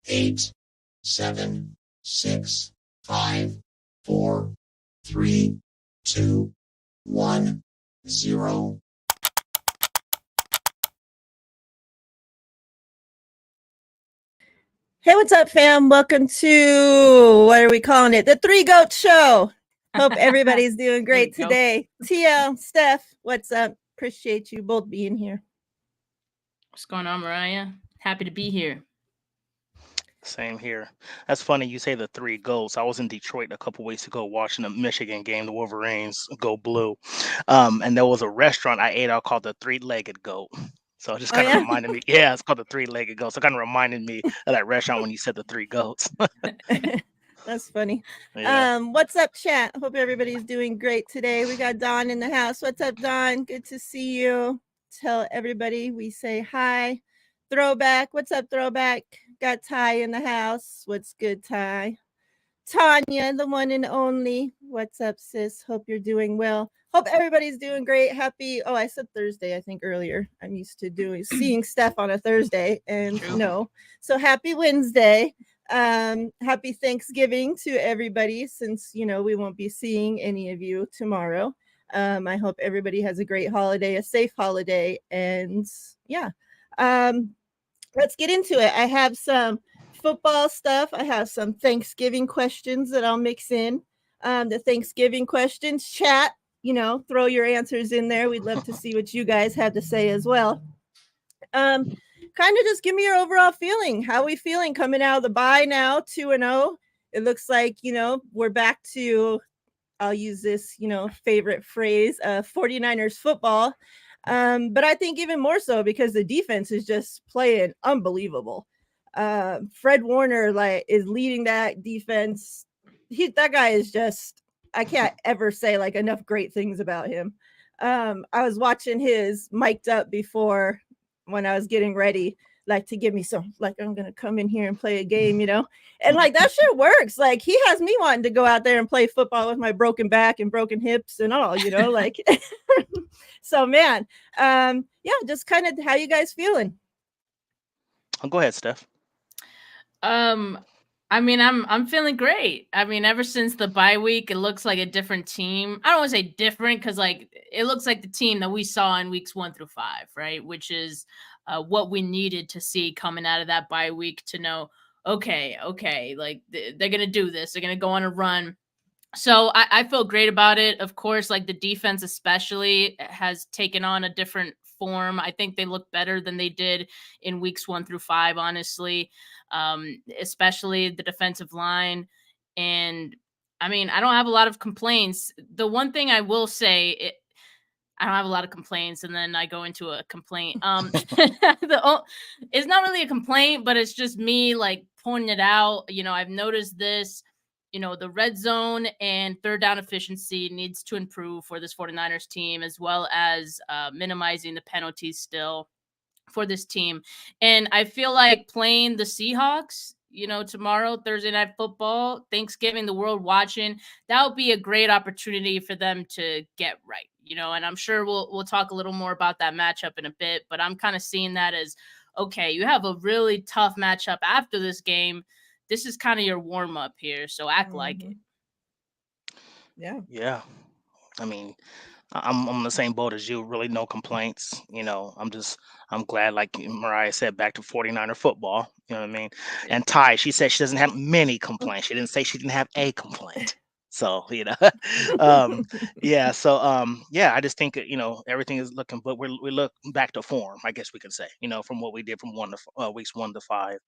8, 7, 6, 5, 4, 3, 2, 1, 0. Hey, what's up, fam? Welcome to, what are we calling it? The Three Goat Show. Hope everybody's doing great today. TL, Steph, what's up? Appreciate you both being here. What's going on, Miriah? Happy to be here. Same here. That's funny you say the three goats. I was in Detroit a couple weeks ago watching the Michigan game, the Wolverines go blue. And there was a restaurant I ate out called the Three-Legged Goat. So it just kind of reminded me. Yeah, it's called the Three-Legged Goat. So it kind of reminded me of that restaurant when you said the three goats. That's funny. Yeah. What's up, chat? Hope everybody's doing great today. We got Dawn in the house. What's up, Dawn? Good to see you. Tell everybody we say hi. Throwback. What's up, Throwback? Got Ty in the house. What's good, Ty? Tanya, the one and only. What's up, sis? Hope you're doing well. Hope everybody's doing great. Happy. Oh, I said Thursday, I think earlier. I'm used to seeing Steph on a Thursday, and no. So happy Wednesday. Happy Thanksgiving to everybody, since we won't be seeing any of you tomorrow. I hope everybody has a great holiday, a safe holiday, and yeah. Let's get into it. I have some football stuff. I have some Thanksgiving questions that I'll mix in. The Thanksgiving questions, chat, throw your answers in there. We'd love to see what you guys have to say as well. Kind of just give me your overall feeling. How are we feeling coming out of the bye now, 2-0? It looks like, we're back to, I'll use this, favorite phrase, 49ers football. But I think even more so because the defense is just playing unbelievable. Fred Warner is leading that defense. That guy is just, I can't ever say enough great things about him. I was watching his mic'd up before when I was getting ready, to give me some, I'm gonna come in here and play a game, and that shit works. He has me wanting to go out there and play football with my broken back and broken hips and all, So man, yeah, just kind of how you guys feeling? Go ahead, Steph. I mean, I'm feeling great. I mean, ever since the bye week, it looks like a different team. I don't want to say different because it looks like the team that we saw in weeks 1 through 5, right? Which is what we needed to see coming out of that bye week to know, okay, they're gonna do this. They're gonna go on a run. So I feel great about it. Of course, the defense especially has taken on a different form. I think they look better than they did in weeks 1 through 5, honestly, especially the defensive line. And I mean, I don't have a lot of complaints. The one thing I will say, I don't have a lot of complaints, and then I go into a complaint. It's not really a complaint, but it's just me pointing it out. I've noticed this. The red zone and third down efficiency needs to improve for this 49ers team, as well as minimizing the penalties still for this team. And I feel like playing the Seahawks, tomorrow, Thursday Night Football, Thanksgiving, the world watching, that would be a great opportunity for them to get right, and I'm sure we'll talk a little more about that matchup in a bit, but I'm kind of seeing that as, okay, you have a really tough matchup after this game. This is kind of your warm up here, so act like it. Yeah. Yeah. I mean, I'm on the same boat as you. Really, no complaints. I'm glad, like Miriah said, back to 49er football. You know what I mean? And Ty, she said she doesn't have many complaints. She didn't say she didn't have a complaint. So yeah. So yeah, I just think everything is looking, but we look back to form, I guess we could say. From what we did from weeks 1 to 5.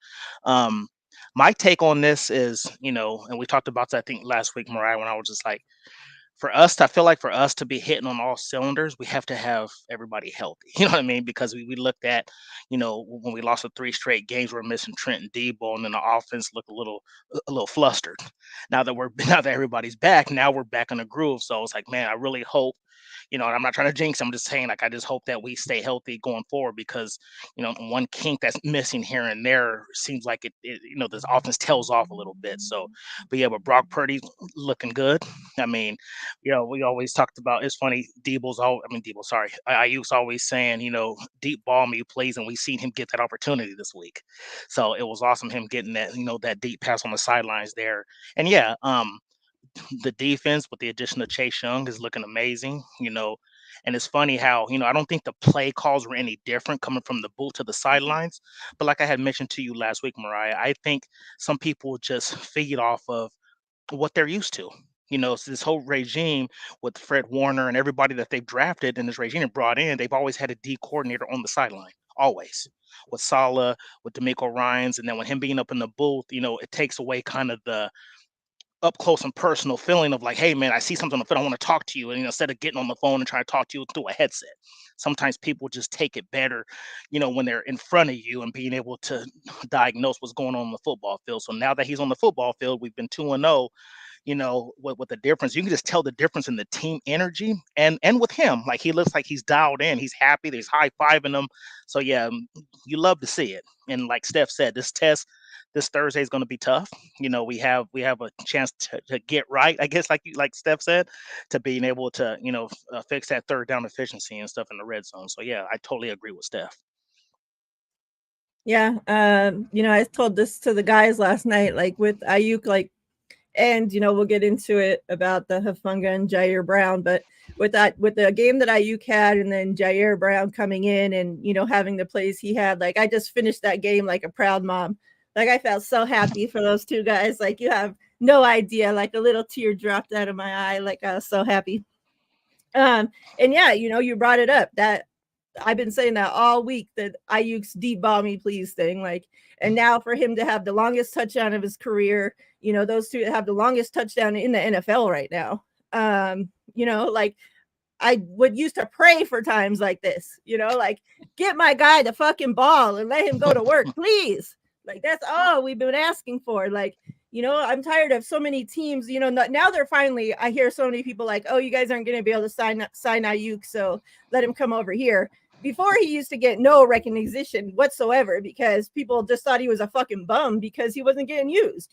My take on this is, and we talked about that I think last week, Miriah, when I was just like, I feel like for us to be hitting on all cylinders, we have to have everybody healthy. You know what I mean? Because we looked at, when we lost the 3 straight games, we're missing Trent and Debo, and then the offense looked a little flustered. Now that everybody's back, now we're back in the groove. So it's like, man, I really hope, and I'm not trying to jinx. I'm just saying, like, I just hope that we stay healthy going forward because, one kink that's missing here and there seems like this offense tails off a little bit. So, but yeah, but Brock Purdy looking good. I mean, we always talked about. It's funny. Debo, sorry, Ayuk's always saying, deep ball me, please, and we seen him get that opportunity this week. So it was awesome him getting that, that deep pass on the sidelines there. And yeah, the defense with the addition of Chase Young is looking amazing. And it's funny how, I don't think the play calls were any different coming from the booth to the sidelines. But like I had mentioned to you last week, Miriah, I think some people just feed off of what they're used to. So this whole regime with Fred Warner and everybody that they've drafted in this regime and brought in, they've always had a D coordinator on the sideline, always. With Saleh, with D'Amico Ryans, and then with him being up in the booth, it takes away kind of the up close and personal feeling of like, hey man, I see something on the field, I want to talk to you. And instead of getting on the phone and trying to talk to you through a headset, sometimes people just take it better, when they're in front of you and being able to diagnose what's going on the football field. So now that he's on the football field, we've been 2-0. What the difference, you can just tell the difference in the team energy and with him, like he looks like he's dialed in, he's happy, there's high-fiving them. So yeah, you love to see it. And like Steph said, this Thursday is going to be tough. We have a chance to get right, I guess, like Steph said, to being able to fix that third down efficiency and stuff in the red zone. So yeah, I totally agree with Steph. Yeah, I told this to the guys last night, like with Ayuk, like, and we'll get into it about the Hufanga and Ji'ayir Brown, but with the game that Ayuk had, and then Ji'ayir Brown coming in and having the plays he had, like I just finished that game like a proud mom. Like I felt so happy for those two guys. Like you have no idea. Like a little tear dropped out of my eye. Like I was so happy. And yeah, you brought it up that I've been saying that all week, that Ayuk's deep ball me please thing. Like, and now for him to have the longest touchdown of his career, those two have the longest touchdown in the NFL right now. Like I would used to pray for times like this, like get my guy the fucking ball and let him go to work, please. Like that's all we've been asking for. Like, I'm tired of so many teams, now they're finally, I hear so many people like, oh, you guys aren't going to be able to sign Ayuk, so let him come over here. Before he used to get no recognition whatsoever because people just thought he was a fucking bum because he wasn't getting used,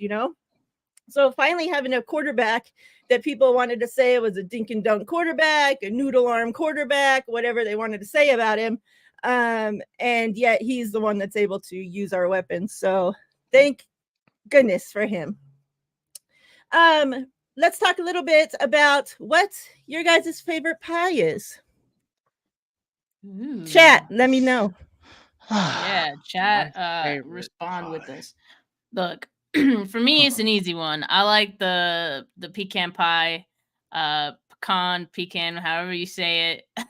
So finally having a quarterback that people wanted to say was a dink and dunk quarterback, a noodle arm quarterback, whatever they wanted to say about him. And yet he's the one that's able to use our weapons. So thank goodness for him. Let's talk a little bit about what your guys' favorite pie is. Ooh. Chat, let me know. Yeah, chat, respond with this. Look, for me, it's an easy one. I like the pecan pie, pecan, however you say it.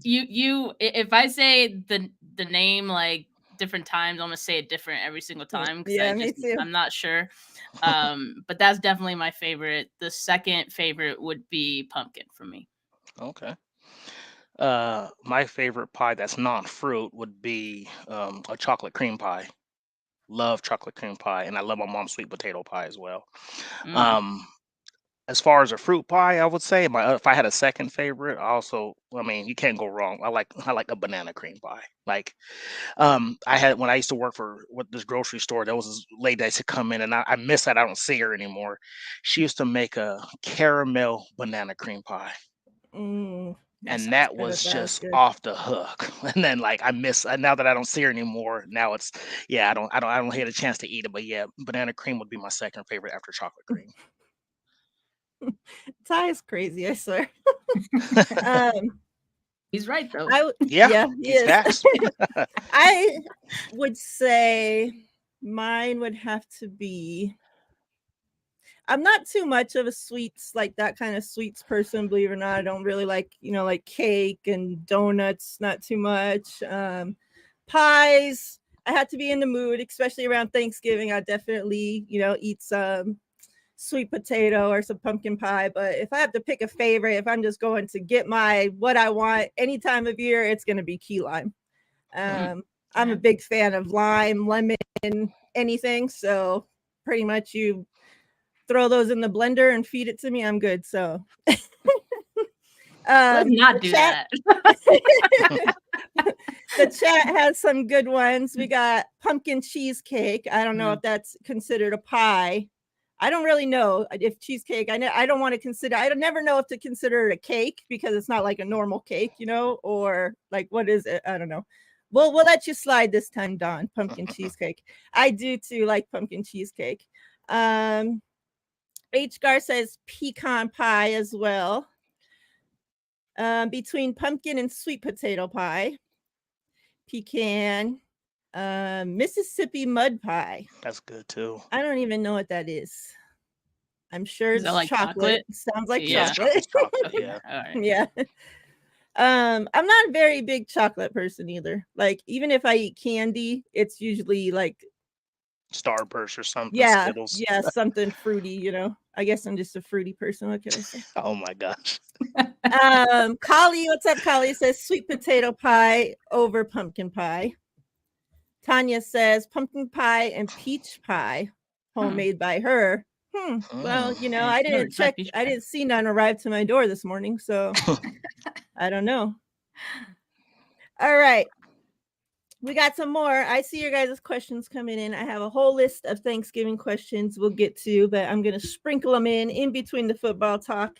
If I say the name like different times, I'm gonna say it different every single time because me too. I'm not sure. But that's definitely my favorite. The second favorite would be pumpkin for me. Okay. My favorite pie that's non-fruit would be a chocolate cream pie. Love chocolate cream pie, and I love my mom's sweet potato pie as well. Mm. As far as a fruit pie, I would say if I had a second favorite, you can't go wrong. I like a banana cream pie. Like, I had when I used to work for this grocery store, there was this lady that used to come in, and I miss that. I don't see her anymore. She used to make a caramel banana cream pie. And that was just off the hook. And then like I miss now that I don't see her anymore. Now it's I don't get a chance to eat it. But yeah, banana cream would be my second favorite after chocolate cream. Ty is crazy, I swear. He's right though. Yeah, he is. Facts. I would say mine would have to be. I'm not too much of a sweets, like that kind of sweets person, believe it or not. I don't really like, like cake and donuts, not too much. Pies, I had to be in the mood, especially around Thanksgiving. I definitely, eat some sweet potato or some pumpkin pie. But if I have to pick a favorite, if I'm just going to get what I want any time of year, it's going to be key lime. I'm a big fan of lime, lemon, anything. So pretty much you throw those in the blender and feed it to me, I'm good. So Let's not The do chat, that. the chat has some good ones. We got pumpkin cheesecake. I don't know Mm. if that's considered a pie. I don't really know if cheesecake. I don't want to consider. I don't never know if to consider it a cake because it's not like a normal cake, you know, or like what is it? I don't know. We'll let you slide this time, Dawn. Pumpkin cheesecake. I do too like pumpkin cheesecake. H. Gar says pecan pie as well. Between pumpkin and sweet potato pie, pecan, Mississippi mud pie. That's good too. I don't even know what that is. I'm sure Is that it's like chocolate. chocolate? Sounds like Yeah. chocolate. It's chocolate. Okay. Yeah. All right. Yeah. I'm not a very big chocolate person either. Like even if I eat candy, it's usually like Starburst or something. yeah, Skittles. yeah, something fruity, you know. I guess I'm just a fruity person. What can I say? Oh my gosh. Kali, what's up, Kali? Says sweet potato pie over pumpkin pie. Tanya says pumpkin pie and peach pie, homemade by her. Well, you know, Mm, I never didn't tried check. peach I pie. didn't see none arrive to my door this morning, so I don't know. All right. We got some more. I see your guys' questions coming in. I have a whole list of Thanksgiving questions we'll get to, but I'm going to sprinkle them in between the football talk.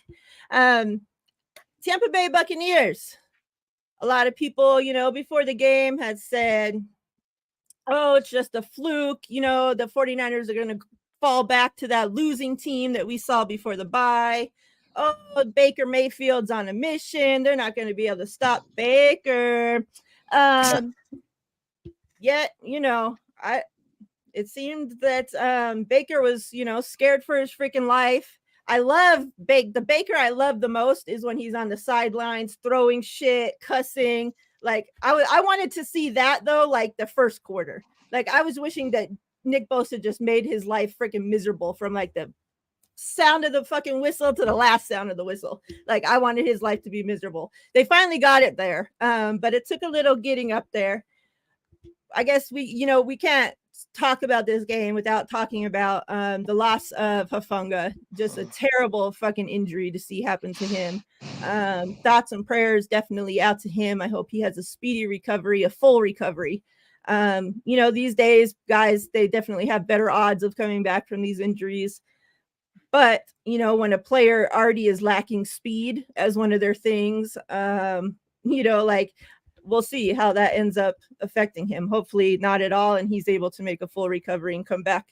Tampa Bay Buccaneers. A lot of people, you know, before the game had said, oh, it's just a fluke. You know, the 49ers are going to fall back to that losing team that we saw before the bye. Oh, Baker Mayfield's on a mission. They're not going to be able to stop Baker. Yet, you know, it seemed that Baker was, you know, scared for his freaking life. I love the Baker I love the most is when he's on the sidelines throwing shit, cussing. Like I wanted to see that though, like the first quarter. Like I was wishing that Nick Bosa just made his life freaking miserable from like the sound of the fucking whistle to the last sound of the whistle. Like I wanted his life to be miserable. They finally got it there, but it took a little getting up there. I guess we can't talk about this game without talking about the loss of Hafunga. Just a terrible fucking injury to see happen to him. Thoughts and prayers definitely out to him. I hope he has a speedy recovery, a full recovery. You know, these days, guys, they definitely have better odds of coming back from these injuries. But, you know, when a player already is lacking speed as one of their things, you know, like we'll see how that ends up affecting him. Hopefully not at all. And he's able to make a full recovery and come back.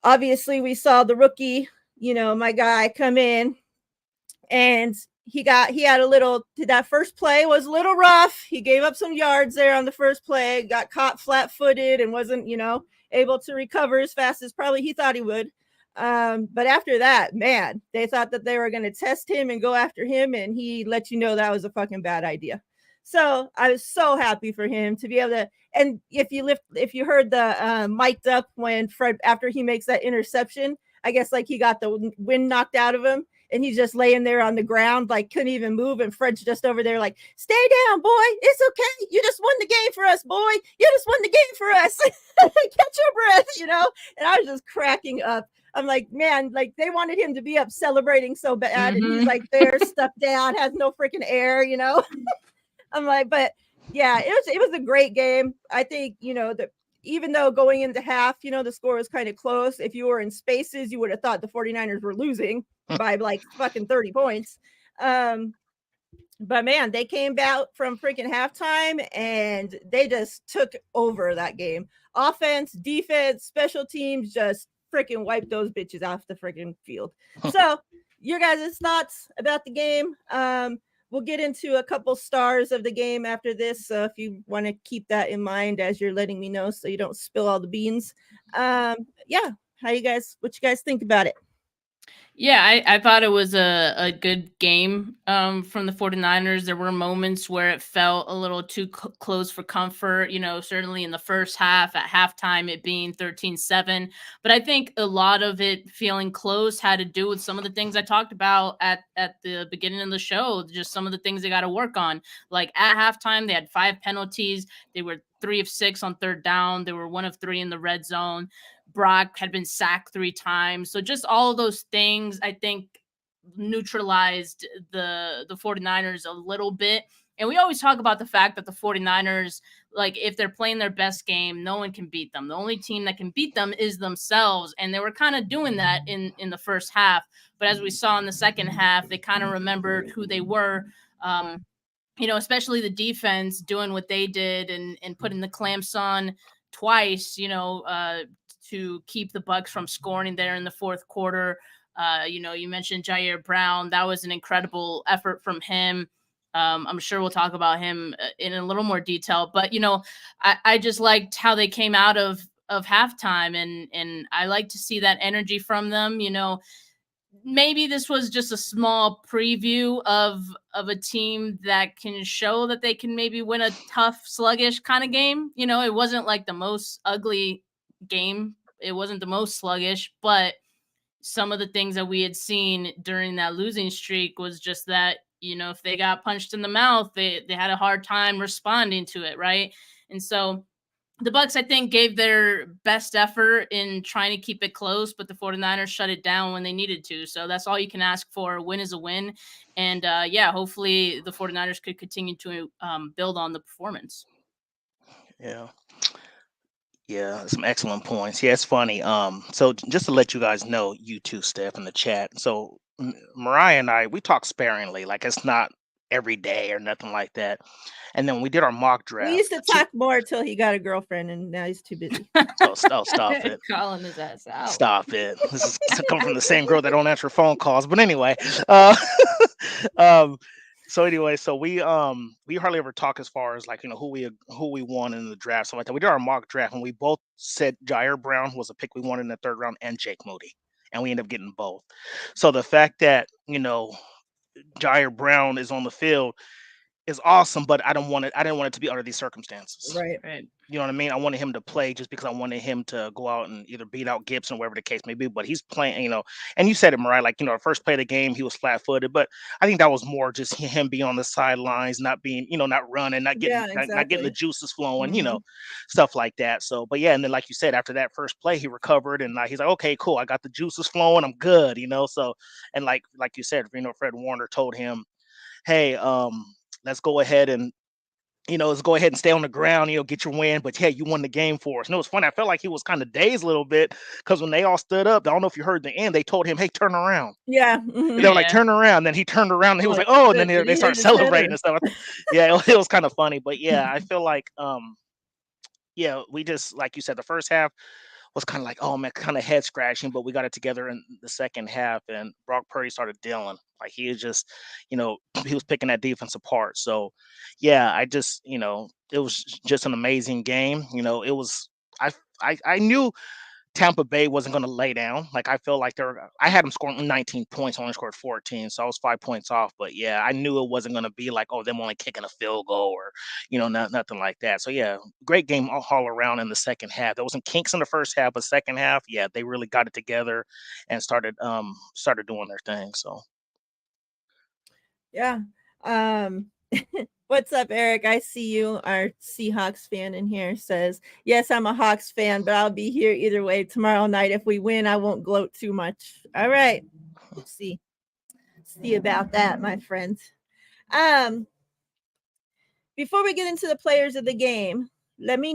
Obviously, we saw the rookie, you know, my guy come in and he had a little, that first play was a little rough. He gave up some yards there on the first play, got caught flat footed and wasn't, you know, able to recover as fast as probably he thought he would. But after that, man, they thought that they were going to test him and go after him. And he let you know that was a fucking bad idea. So I was so happy for him to be able to. And if you heard the mic'd up when Fred, after he makes that interception, I guess like he got the wind knocked out of him and he's just laying there on the ground, like couldn't even move. And Fred's just over there like, stay down, boy. It's okay. You just won the game for us, boy. You just won the game for us. Catch your breath, you know? And I was just cracking up. I'm like, man, like they wanted him to be up celebrating so bad. And he's like there, stuck down, has no freaking air, you know? I'm like, but yeah, it was a great game. I think, you know, that even though going into half, you know, the score was kind of close. If you were in spaces, you would have thought the 49ers were losing by like fucking 30 points. But man, they came out from freaking halftime and they just took over that game. Offense, defense, special teams just freaking wiped those bitches off the freaking field. So, your guys' thoughts about the game? We'll get into a couple stars of the game after this. So if you want to keep that in mind as you're letting me know so you don't spill all the beans. Yeah. What you guys think about it? Yeah, I thought it was a good game from the 49ers. There were moments where it felt a little too close for comfort, you know, certainly in the first half, at halftime, it being 13-7. But I think a lot of it feeling close had to do with some of the things I talked about at the beginning of the show, just some of the things they got to work on. Like at halftime, they had 5 penalties. They were 3 of 6 on third down. They were 1 of 3 in the red zone. Brock had been sacked 3 times. So just all of those things, I think neutralized the 49ers a little bit. And we always talk about the fact that the 49ers, like, if they're playing their best game, no one can beat them. The only team that can beat them is themselves. And they were kind of doing that in the first half. But as we saw in the second half, they kind of remembered who they were. Especially the defense doing what they did and putting the clamps on twice, to keep the Bucs from scoring there in the fourth quarter. You mentioned Ji'ayir Brown. That was an incredible effort from him. I'm sure we'll talk about him in a little more detail, but I just liked how they came out of halftime, and I like to see that energy from them. Maybe this was just a small preview of a team that can show that they can maybe win a tough, sluggish kind of game. It wasn't like the most ugly game. It wasn't the most sluggish, but some of the things that we had seen during that losing streak was just that, if they got punched in the mouth, they had a hard time responding to it, right? And so the Bucs, I think, gave their best effort in trying to keep it close, but the 49ers shut it down when they needed to. So that's all you can ask for. A win is a win. And hopefully the 49ers could continue to build on the performance. Yeah. Yeah, some excellent points. Yeah, it's funny. So just to let you guys know, you too, Steph, in the chat. So Miriah and I, we talk sparingly, like it's not every day or nothing like that. And then we did our mock draft. We used to talk more till he got a girlfriend, and now he's too busy. Oh, stop it. Calling his ass out. Stop it. This is coming from the same girl that don't answer phone calls. But anyway, so we hardly ever talk as far as like who we won in the draft, so like that. We did our mock draft and we both said Ji'ayir Brown was a pick we wanted in the third round and Jake Moody, and we ended up getting both. So the fact that Ji'ayir Brown is on the field is awesome, but I didn't want it to be under these circumstances. Right. You know what I mean? I wanted him to play just because I wanted him to go out and either beat out Gibson, wherever the case may be. But he's playing, and you said it, Miriah, like, first play of the game, he was flat-footed. But I think that was more just him being on the sidelines, not being, not running, not getting the juices flowing, stuff like that. So, but yeah, and then like you said, after that first play, he recovered and he's like, okay, cool, I got the juices flowing, I'm good, So, and like you said, Fred Warner told him, hey, let's go ahead and stay on the ground, get your win. But yeah, you won the game for us. And it was funny. I felt like he was kind of dazed a little bit because when they all stood up, I don't know if you heard the end, they told him, hey, turn around. Yeah. Mm-hmm. They were like, turn around. Then he turned around and he was like, oh, and then they started celebrating and stuff. Yeah, it was kind of funny. But yeah, I feel like, we just, like you said, the first half was kind of like, oh man, kind of head scratching, but we got it together in the second half, and Brock Purdy started dealing. Like he is just, he was picking that defense apart. So yeah, I just, it was just an amazing game. It was, I knew Tampa Bay wasn't going to lay down. Like I feel like I had them scoring 19 points, only scored 14, so I was 5 points off. But yeah, I knew it wasn't going to be like, oh, them only kicking a field goal or nothing like that. So yeah, great game all around in the second half. There wasn't kinks in the first half, but second half, yeah, they really got it together and started doing their thing. So yeah. What's up, Eric? I see you. Our Seahawks fan in here says, yes, I'm a Hawks fan, but I'll be here either way tomorrow night. If we win, I won't gloat too much. All right. We'll see about that, my friends. Before we get into the players of the game, let me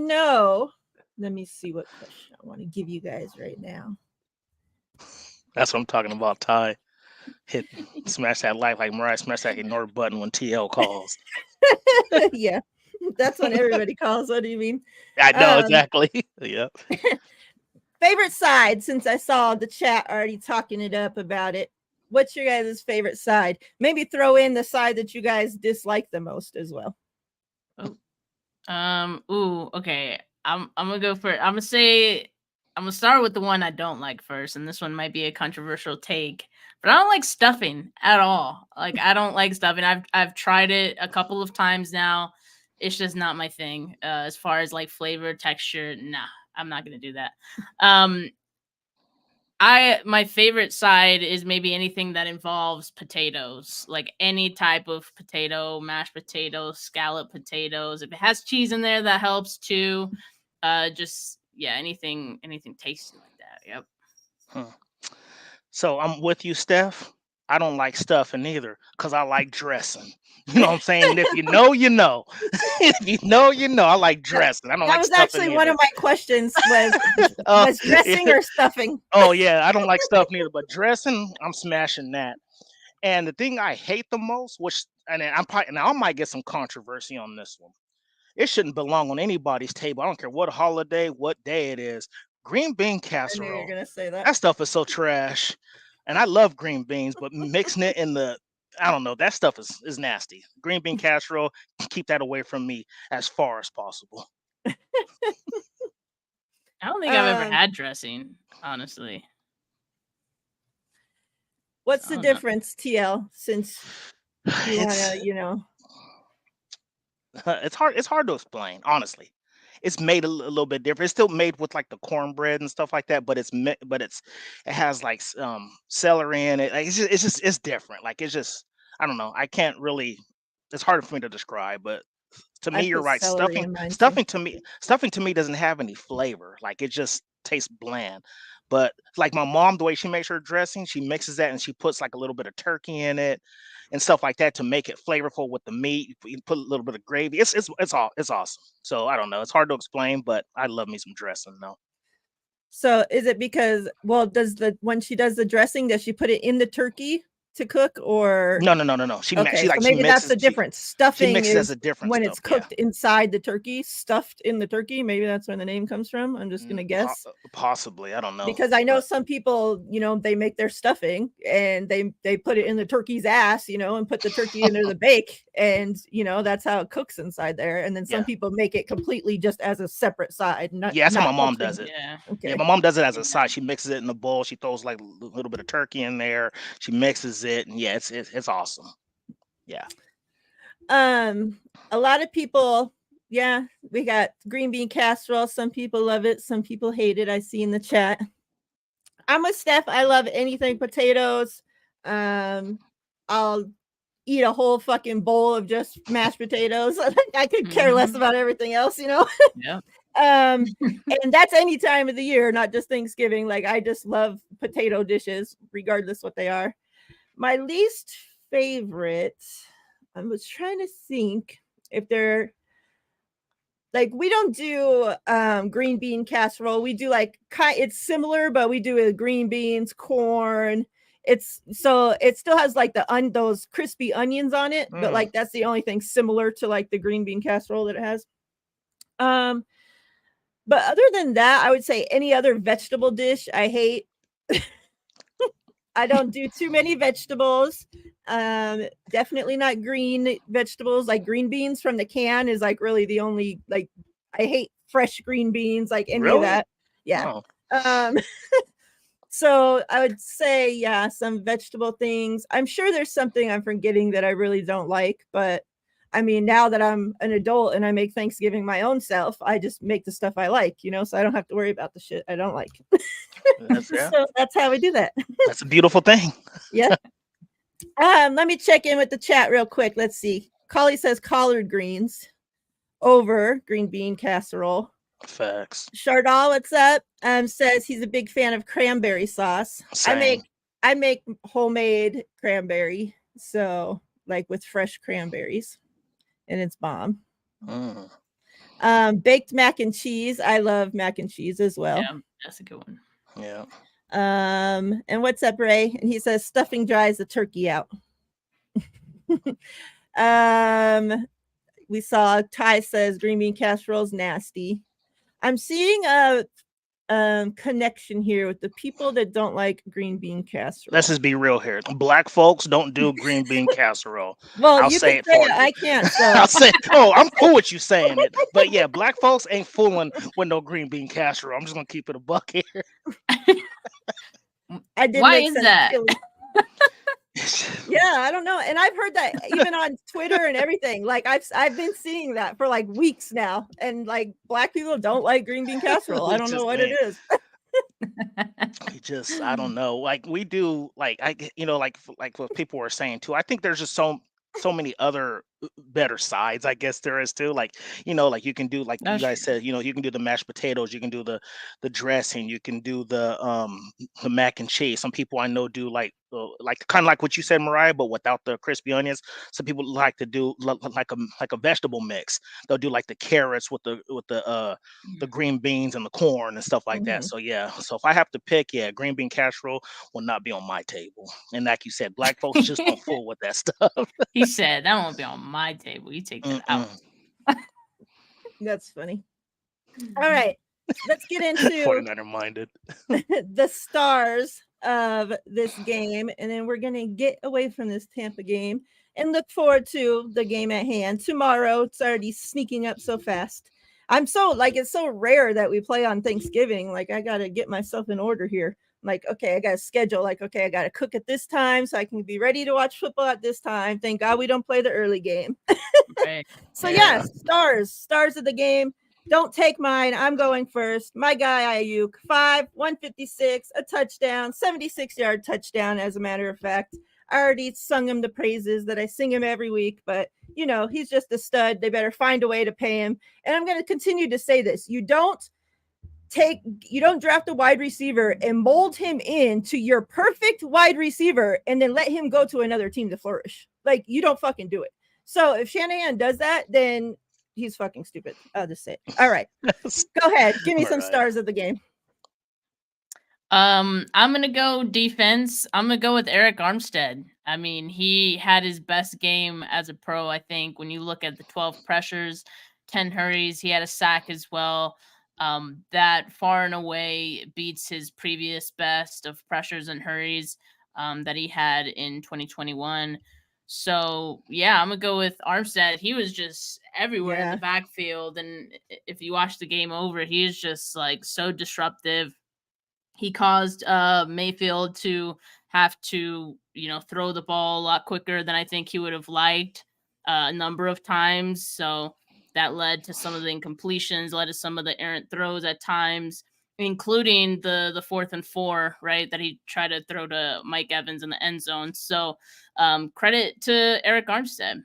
see what question I want to give you guys right now. That's what I'm talking about, Ty. Smash that like Miriah smash that ignore button when TL calls. Yeah, that's when everybody calls. What do you mean? I know exactly. Yeah. Favorite side, since I saw the chat already talking it up about it. What's your guys' favorite side? Maybe throw in the side that you guys dislike the most as well. Okay. I'm gonna go for it. I'm gonna start with the one I don't like first, and this one might be a controversial take, but I don't like stuffing at all. Like I don't like stuffing. I've tried it a couple of times now. It's just not my thing. As far as like flavor, texture, nah, I'm not gonna do that. My favorite side is maybe anything that involves potatoes, like any type of potato, mashed potatoes, scallop potatoes. If it has cheese in there, that helps too. Anything tasty like that. Yep. So I'm with you, Steph. I don't like stuffing either because I like dressing. You know what I'm saying? And if you know, you know. If you know, you know. I like dressing. I don't That like was stuffing actually one either. of my questions Uh, was dressing yeah. or stuffing? Oh yeah, I don't like stuffing either, but dressing, I'm smashing that. And the thing I hate the most, which and I'm probably now I might get some controversy on this one. It shouldn't belong on anybody's table. I don't care what holiday, what day it is. Green bean I knew you were casserole. gonna say that. That stuff is so trash. And I love green beans, but mixing it in the I don't know, that stuff is nasty. Green bean casserole, keep that away from me as far as possible. I don't think I've ever Um, had dressing, honestly. what's I the don't know. difference, TL? Since you wanna, It's it's hard to explain, honestly. It's made a little bit different. It's still made with like the cornbread and stuff like that, but it has like celery in it. Like, it's different. Like it's just I don't know. I can't really. It's hard for me to describe, but to I me, you're put right. celery in mine too. Stuffing to me doesn't have any flavor. Like it just tastes bland. But like my mom, the way she makes her dressing, she mixes that and she puts like a little bit of turkey in it and stuff like that to make it flavorful with the meat. You put a little bit of gravy. It's awesome. So I don't know. It's hard to explain, but I love me some dressing though. So is it because when she does the dressing, does she put it in the turkey to cook or No. okay, so She maybe that's mixes the difference. Stuffing mixes as is a different when stuff. it's Yeah. cooked inside the turkey, stuffed in the turkey. Maybe that's where the name comes from. I'm just gonna guess. Possibly. I don't know. Because I know But some people, they make their stuffing and they put it in the turkey's ass, and put the turkey into the bake, and that's how it cooks inside there. And then some yeah. people make it completely just as a separate side, not Yeah, that's how my mom cooking. does it. Yeah. Yeah, Okay. my mom does it as a Yeah. side. She mixes it in a bowl. She throws like a little bit of turkey in there. She mixes it, and yeah, it's awesome. Yeah. A lot of people, yeah, we got green bean casserole. Some people love it, some people hate it. I see in the chat. I'm with Steph. I love anything potatoes. I'll eat a whole fucking bowl of just mashed potatoes. I could care less about everything else, Yeah. and that's any time of the year, not just Thanksgiving. Like I just love potato dishes, regardless what they are. My least favorite, I was trying to think if they're like we don't do green bean casserole. We do like it's similar, but we do it green beans, corn. It's so it still has like those crispy onions on it, but like that's the only thing similar to like the green bean casserole that it has. But other than that, I would say any other vegetable dish I hate. I don't do too many vegetables. Definitely not green vegetables. Like green beans from the can is like really the only like I hate fresh green beans, like any of Really? that. Yeah. Oh. So I would say, yeah, some vegetable things. I'm sure there's something I'm forgetting that I really don't like, but I mean, now that I'm an adult and I make Thanksgiving my own self, I just make the stuff I like, so I don't have to worry about the shit I don't like. So that's how we do that. That's a beautiful thing. Yeah. Let me check in with the chat real quick. Let's see. Collie says collard greens over green bean casserole. Facts. Chardal, what's up? Says he's a big fan of cranberry sauce. Same. I make homemade cranberry, so like with fresh cranberries, and it's bomb. Baked mac and cheese. I love mac and cheese as well. Yeah, that's a good one. Yeah. And what's up, Ray? And he says stuffing dries the turkey out. We saw Ty says green bean casserole's nasty. I'm seeing a connection here with the people that don't like green bean casserole. Let's just be real here. Black folks don't do green bean casserole. Well, I'll you say can it say for it. you. I can't. So I'll say, oh, I'm cool with you saying it. But yeah, black folks ain't fooling with no green bean casserole. I'm just gonna keep it a buck here. I did Why make is sense. that? Yeah, I don't know. And I've heard that even on Twitter and everything. Like I've been seeing that for like weeks now. And like black people don't like green bean casserole. I don't know what it is. I don't know. Like we do, like like what people were saying too. I think there's just so many other better sides, I guess there is too. Like, like you can do, like you That's guys true. said, you can do the mashed potatoes, you can do the dressing, you can do the mac and cheese. Some people I know do like kind of like what you said, Mariah, but without the crispy onions. Some people like to do like a vegetable mix. They'll do like the carrots with the Mm. green beans and the corn and stuff like that. Mhm. So yeah, so if I have to pick, yeah, green bean casserole will not be on my table. And like you said, black folks just don't fool with that stuff. He said that won't be on my table. You take that out. Mm-mm. That's funny. All right, let's get into 49er minded. the stars of this game, and then we're going to get away from this Tampa game and look forward to the game at hand tomorrow. It's already sneaking up so fast. I'm so like, it's so rare that we play on Thanksgiving. Like, I got to get myself in order here. Like, okay, I got to schedule. Like, okay, I got to cook at this time so I can be ready to watch football at this time. Thank God we don't play the early game. Right. So, Yeah. yes, stars of the game. Don't take mine. I'm going first. My guy Ayuk, 156, a touchdown, 76-yard touchdown, as a matter of fact. I already sung him the praises that I sing him every week, but he's just a stud. They better find a way to pay him. And I'm going to continue to say this. You don't draft a wide receiver and mold him into your perfect wide receiver and then let him go to another team to flourish. Like, you don't fucking do it. So if Shanahan does that, then he's fucking stupid. I'll just say it. All right. Go ahead. Give me some Right. stars of the game. I'm gonna go defense. I'm gonna go with Eric Armstead. I mean, he had his best game as a pro, I think. When you look at the 12 pressures, 10 hurries, he had a sack as well. That far and away beats his previous best of pressures and hurries that he had in 2021. So yeah, I'm gonna go with Armstead. He was just everywhere in Yeah. the backfield, and if you watch the game over, he is just like so disruptive. He caused Mayfield to have to, throw the ball a lot quicker than I think he would have liked a number of times. So that led to some of the incompletions, led to some of the errant throws at times, including the 4th and 4, right, that he tried to throw to Mike Evans in the end zone. So credit to Eric Armstead.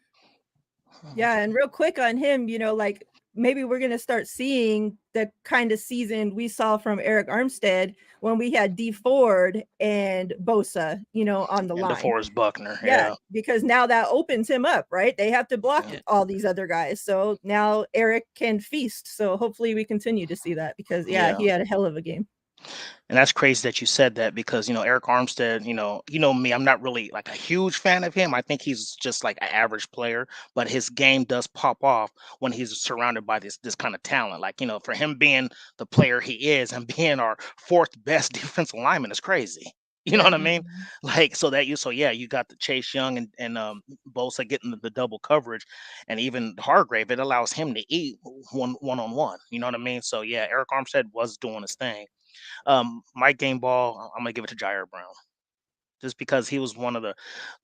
Yeah, and real quick on him, like maybe we're going to start seeing the kind of season we saw from Eric Armstead when we had D Ford and Bosa, on the And line. DeForest Buckner. Yeah, Yeah. because now that opens him up, right? They have to block Yeah. all these other guys. So now Eric can feast. So hopefully we continue to see that because, Yeah. he had a hell of a game. And that's crazy that you said that because Eric Armstead, me, I'm not really like a huge fan of him. I think he's just like an average player, but his game does pop off when he's surrounded by this kind of talent. Like, for him being the player he is and being our fourth best defensive lineman is crazy. You know Yeah. what I mean? Like, so you got the Chase Young and Bosa getting the double coverage, and even Hargrave, it allows him to eat one on one. You know what I mean? So yeah, Eric Armstead was doing his thing. My game ball, I'm gonna give it to Jair Brown, just because he was one of the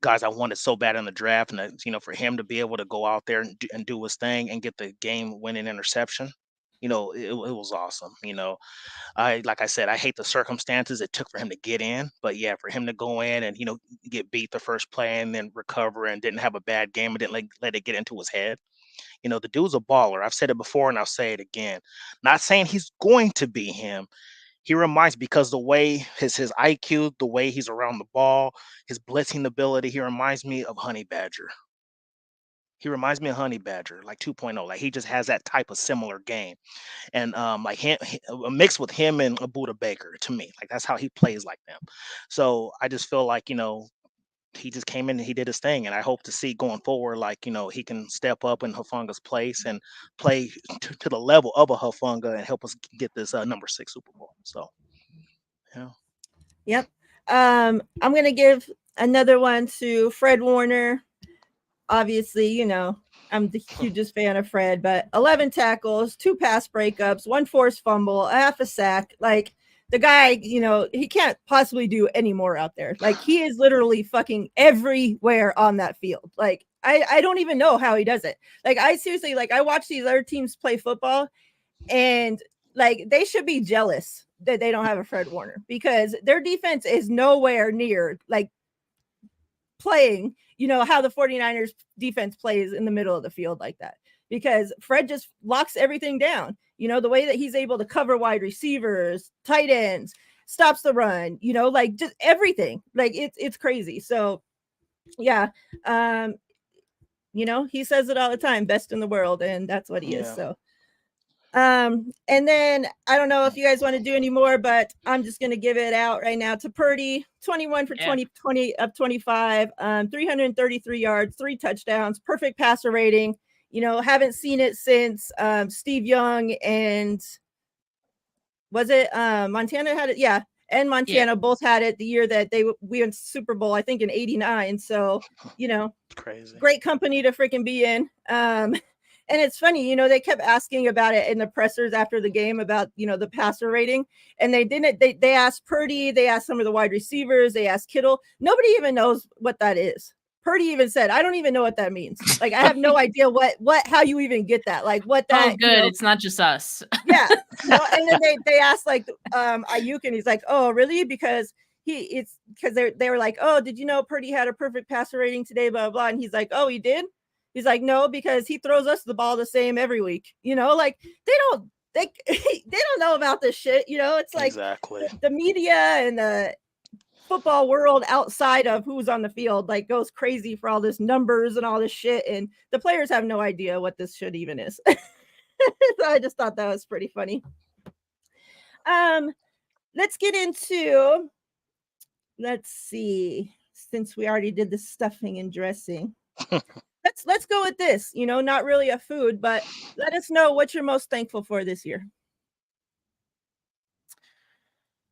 guys I wanted so bad in the draft, and for him to be able to go out there and do his thing and get the game-winning interception, it was awesome. Like I said, I hate the circumstances it took for him to get in, but yeah, for him to go in and get beat the first play and then recover and didn't have a bad game and didn't let it get into his head. The dude's a baller. I've said it before and I'll say it again. Not saying he's going to be him. He reminds because the way his IQ, the way he's around the ball, his blitzing ability, he reminds me of Honey Badger. He reminds me of Honey Badger, like 2.0. Like he just has that type of similar game, and like a mix with him and a Buda Baker to me. Like that's how he plays like them. So I just feel like he just came in and he did his thing, and I hope to see going forward, like he can step up in Hufunga's place and play to the level of a Hufunga and help us get this number 6 Super Bowl. So yeah. Yep. I'm going to give another one to Fred Warner. Obviously, I'm the hugest fan of Fred, but 11 tackles, 2 pass breakups, 1 forced fumble, a half a sack. Like the guy, he can't possibly do any more out there. Like he is literally fucking everywhere on that field. Like I don't even know how he does it. Like I seriously, like I watch these other teams play football and like they should be jealous that they don't have a Fred Warner because their defense is nowhere near like playing, how the 49ers defense plays in the middle of the field like that, because Fred just locks everything down. The way that he's able to cover wide receivers, tight ends, stops the run, like just everything. Like it's crazy. So yeah. He says it all the time, best in the world, and that's what he is. So and then I don't know if you guys want to do any more, but I'm just gonna give it out right now to Purdy, 21 for 20 of 25, 333 yards, 3 touchdowns, perfect passer rating. Haven't seen it since Steve Young and was it Montana had it? Yeah. And Montana both had it the year that we went Super Bowl, I think in 89. So, crazy, great company to freaking be in. And it's funny, they kept asking about it in the pressers after the game about, the passer rating. And they asked Purdy, they asked some of the wide receivers, they asked Kittle. Nobody even knows what that is. Purdy even said, I don't even know what that means. Like, I have no idea how you even get that. Like what that. Oh, good. It's not just us. Yeah. And then they asked like Ayuk, and he's like, oh, really? Because they were like, oh, did you know Purdy had a perfect passer rating today, blah, blah, blah. And he's like, oh, he did? He's like, no, because he throws us the ball the same every week. Like they don't know about this shit. It's like exactly. The media and the football world outside of who's on the field like goes crazy for all this numbers and all this shit, and the players have no idea what this shit even is. So I just thought that was pretty funny. Let's get into, let's see, since we already did the stuffing and dressing. Let's go with this, not really a food, but let us know what you're most thankful for this year.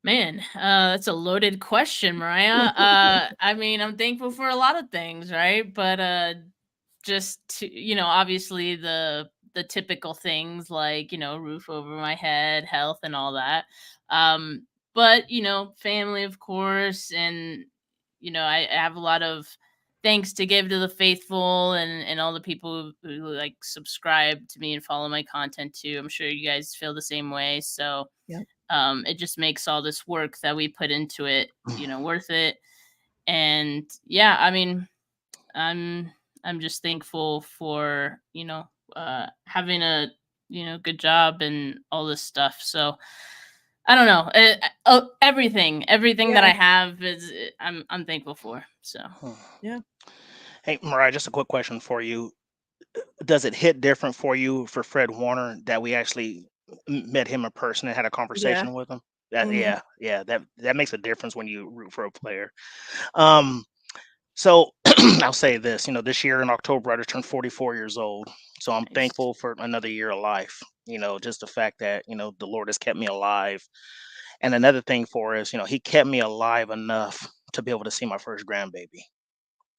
Man, that's a loaded question, Miriah. I mean, I'm thankful for a lot of things, right? But just to, obviously the typical things like, roof over my head, health and all that. But, family, of course. And, I have a lot of thanks to give to the faithful and all the people who like subscribe to me and follow my content too. I'm sure you guys feel the same way. So yeah. It just makes all this work that we put into it, worth it. And yeah, I mean, I'm just thankful for, having a, good job and all this stuff. So I don't know, everything that I have is I'm thankful for. So yeah. Hey, Miriah, just a quick question for you. Does it hit different for you for Fred Warner that we actually met him in person and had a conversation with him? Mhm. Yeah, that makes a difference when you root for a player. So I'll say this, this year in October I just turned 44 years old. So I'm Nice. thankful for another year of life. Just the fact that, the Lord has kept me alive. And another thing for us, he kept me alive enough to be able to see my first grandbaby.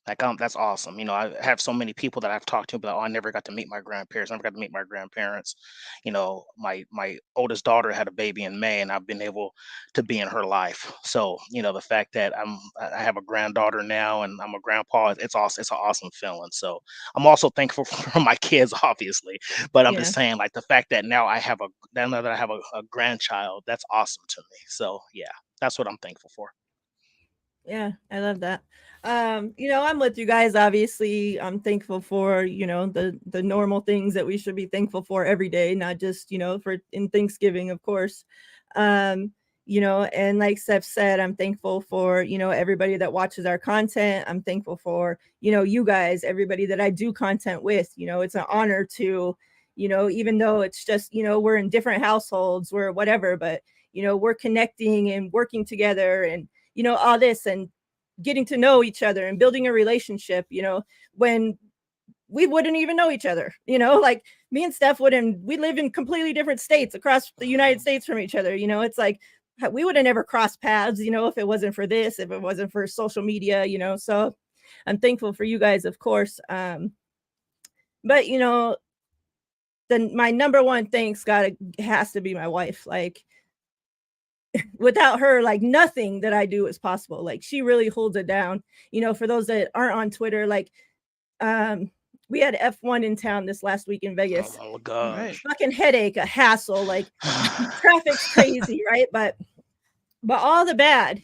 Like, that's awesome. I have so many people that I've talked to, but I never got to meet my grandparents. Never got to meet my grandparents. My oldest daughter had a baby in May, and I've been able to be in her life. So, the fact that I have a granddaughter now, and I'm a grandpa, it's awesome. It's an awesome feeling. So, I'm also thankful for my kids, obviously. But I'm just saying, like the fact that now now that I have a grandchild, that's awesome to me. So, yeah, that's what I'm thankful for. Yeah, I love that. I'm with you guys. Obviously, I'm thankful for, the normal things that we should be thankful for every day, not just, for in Thanksgiving, of course. And like Steph said, I'm thankful for, everybody that watches our content. I'm thankful for, you guys, everybody that I do content with. It's an honor to, even though it's just, we're in different households, we're whatever, but, we're connecting and working together and, all this and getting to know each other and building a relationship, when we wouldn't even know each other, like me and Steph we live in completely different states across the United States from each other. It's like we would have never crossed paths, if it wasn't for this, if it wasn't for social media, so I'm thankful for you guys, of course. But my number one thanks has to be my wife. Like, without her, like nothing that I do is possible. Like she really holds it down. For those that aren't on Twitter, like we had F1 in town this last week in Vegas. Oh my gosh. Fucking headache, a hassle, like traffic's crazy, right? But all the bad,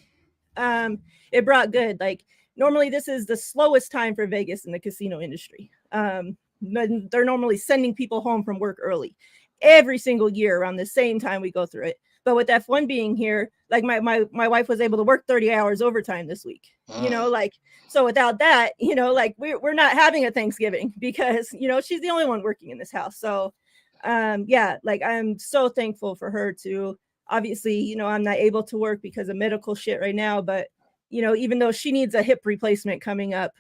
it brought good. Like normally this is the slowest time for Vegas in the casino industry. They're normally sending people home from work early every single year around the same time we go through it. But with F1 being here, like my wife was able to work 30 hours overtime this week, you know, like, so without that, you know, like we're not having a Thanksgiving because, you know, she's the only one working in this house. So yeah, like I'm so thankful for her to, obviously, you know, I'm not able to work because of medical shit right now, but you know, even though she needs a hip replacement coming up,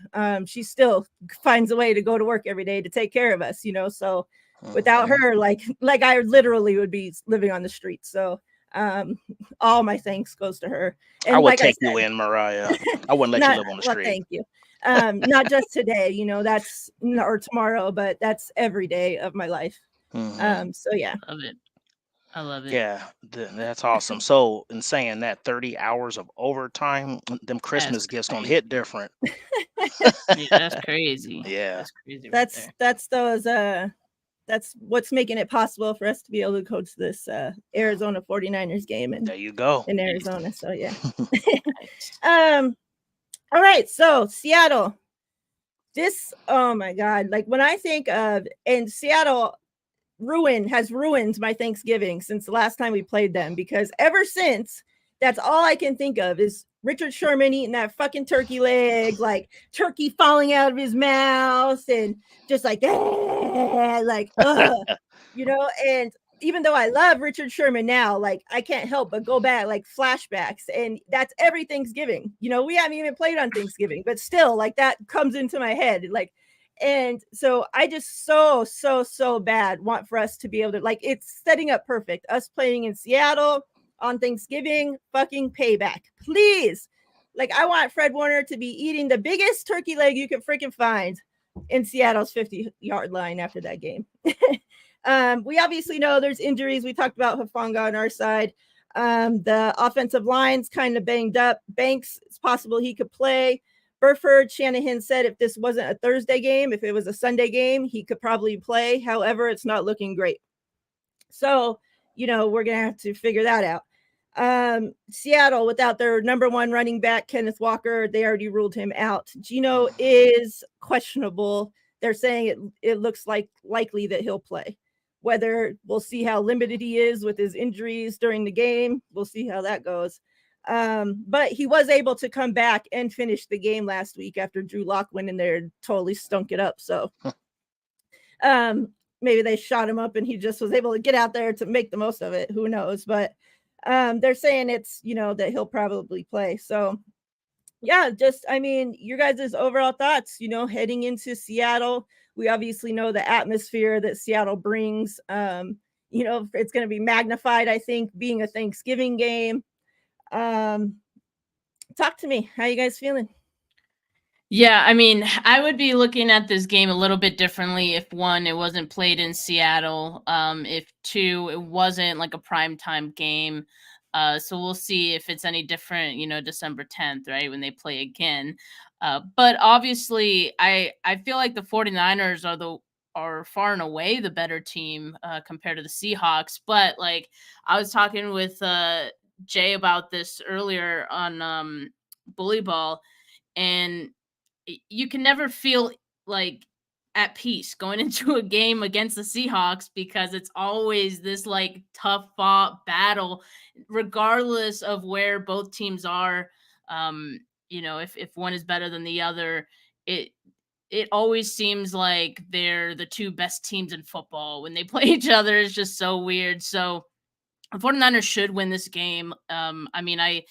she still finds a way to go to work every day to take care of us, you know. So without her, like I literally would be living on the street. So all my thanks goes to her. And I would like take I said, you in, Mariah. I wouldn't let you not live on the well, street. thank you. Not just today, you know, that's or tomorrow, but that's every day of my life. So yeah. Love it. I love it. Yeah, that's awesome. So, in saying that, 30 hours of overtime, them Christmas That's gifts gonna crazy. hit different. Yeah, that's crazy. Yeah. That's crazy right there. That's those that's what's making it possible for us to be able to coach this Arizona 49ers game There you go. in Arizona. So yeah. Nice. All right, so Seattle. This, oh my God, like when I think of, and Seattle has ruined my Thanksgiving since the last time we played them, because ever since, that's all I can think of is Richard Sherman eating that fucking turkey leg, like turkey falling out of his mouth and just like, like, you know, and even though I love Richard Sherman now, like I can't help but go back, like flashbacks, and that's every Thanksgiving. You know, we haven't even played on Thanksgiving, but still, like that comes into my head, like. And so I just so bad want for us to be able to, like, it's setting up perfect. Us playing in Seattle on Thanksgiving, fucking payback, please. Like, I want Fred Warner to be eating the biggest turkey leg you could freaking find in Seattle's 50-yard line after that game. We obviously know there's injuries. We talked about Hufanga on our side. The offensive line's kind of banged up. Banks, it's possible he could play. Burford, Shanahan said if this wasn't a Thursday game, if it was a Sunday game, he could probably play. However, it's not looking great. So, you know, we're going to have to figure that out. Seattle, without their number one running back, Kenneth Walker, they already ruled him out. Geno is questionable. They're saying it looks likely that he'll play. Whether we'll see how limited he is with his injuries during the game. We'll see how that goes. But he was able to come back and finish the game last week after Drew Lock went in there and totally stunk it up. So maybe they shot him up and he just was able to get out there to make the most of it. Who knows? But they're saying it's, you know, that he'll probably play. So yeah, just, I mean, your guys' overall thoughts, you know, heading into Seattle. We obviously know the atmosphere that Seattle brings. You know, it's going to be magnified, I think, being a Thanksgiving game. Talk to me. How you guys feeling? Yeah, I mean, I would be looking at this game a little bit differently if one, it wasn't played in Seattle. If two, it wasn't like a primetime game. So we'll see if it's any different, you know, December 10th, right, when they play again. But obviously, I feel like the 49ers are far and away the better team compared to the Seahawks. But like I was talking with Jay about this earlier on Bully Ball, and you can never feel like at peace going into a game against the Seahawks because it's always this like tough fought battle, regardless of where both teams are. You know, if one is better than the other, it always seems like they're the two best teams in football when they play each other. It's just so weird. So the 49ers should win this game. I mean,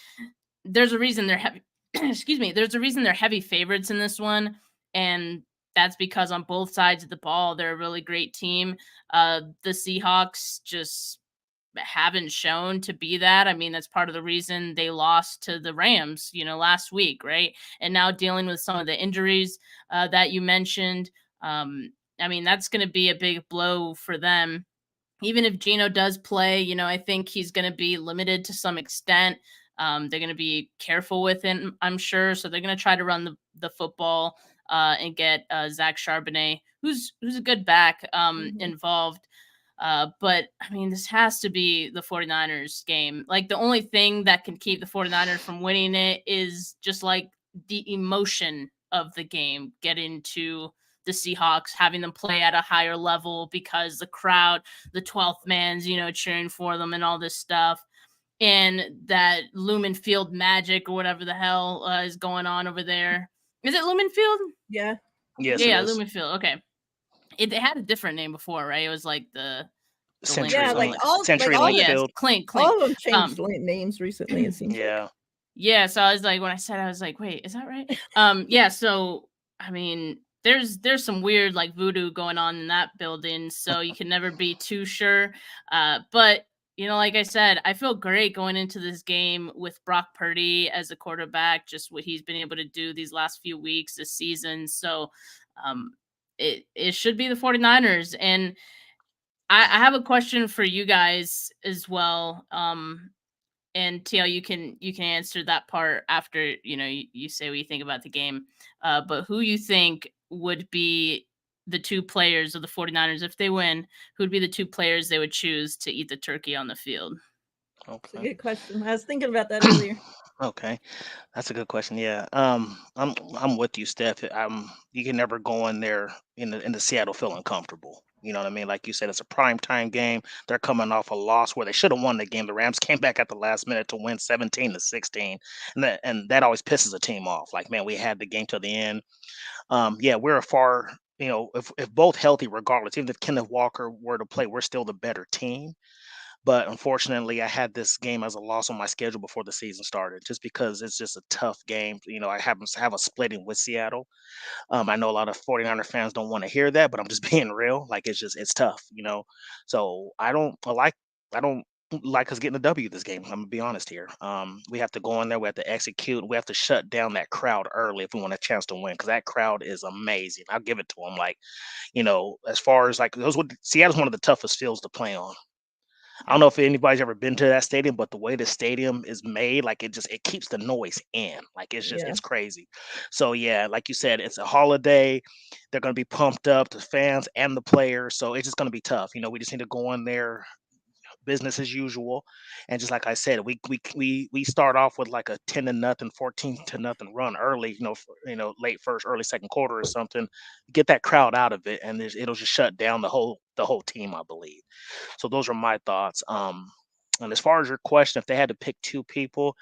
there's a reason they're heavy. Excuse me. There's a reason they're heavy favorites in this one, and that's because on both sides of the ball, they're a really great team. The Seahawks just haven't shown to be that. I mean, that's part of the reason they lost to the Rams, you know, last week, right? And now dealing with some of the injuries that you mentioned. I mean, that's going to be a big blow for them. Even if Geno does play, you know, I think he's going to be limited to some extent. They're going to be careful with him, I'm sure. So they're going to try to run the football and get Zach Charbonnet, who's a good back, involved. But I mean, this has to be the 49ers game. Like the only thing that can keep the 49ers from winning it is just like the emotion of the game, get into the Seahawks, having them play at a higher level because the crowd, the 12th man's, cheering for them and all this stuff. And that Lumen Field magic or whatever the hell is going on over there. Is it Lumen Field? Yeah. Yes, Yeah, it is. Lumen Field. Okay. They had a different name before, right? It was like the Century, Yeah, like all Century all Link the, Field. Clink. all of them changed names recently. It seems. Yeah. Yeah, so I was like, when I said, I was like, wait, is that right? Yeah, so I mean, there's some weird like voodoo going on in that building, so you can never be too sure. But like I said, I feel great going into this game with Brock Purdy as a quarterback, just what he's been able to do these last few weeks this season. So it should be the 49ers. And I have a question for you guys as well. And TL, you can answer that part after you say what you think about the game. But who you think would be the two players of the 49ers if they win? Who would be the two players they would choose to eat the turkey on the field? It's a Okay. good question. I was thinking about that earlier. Okay, that's a good question. Yeah, I'm with you, Steph. You can never go in there in the Seattle feeling comfortable. You know what I mean? Like you said, it's a prime time game. They're coming off a loss where they should have won the game. The Rams came back at the last minute to win 17-16, and that always pisses a team off. Like, man, we had the game to the end. Yeah, we're a far. If both healthy, regardless, even if Kenneth Walker were to play, we're still the better team. But unfortunately, I had this game as a loss on my schedule before the season started, just because it's just a tough game. I happen to have a splitting with Seattle. I know a lot of 49er fans don't want to hear that, but I'm just being real. Like it's tough. So I don't like us getting a W this game. I'm gonna be honest here. We have to go in there. We have to execute. We have to shut down that crowd early if we want a chance to win, because that crowd is amazing. I'll give it to them. Like, as far as like Seattle's one of the toughest fields to play on. I don't know if anybody's ever been to that stadium, but the way the stadium is made, like it keeps the noise in. Like it's crazy. So yeah, like you said, it's a holiday. They're gonna be pumped up, the fans and the players. So it's just gonna be tough. We just need to go in there, business as usual. And just like I said, we start off with like a 10-0, 14-0 run early, late first, early second quarter or something. Get that crowd out of it, and it'll just shut down the whole team, I believe. So those are my thoughts. And as far as your question, if they had to pick two people,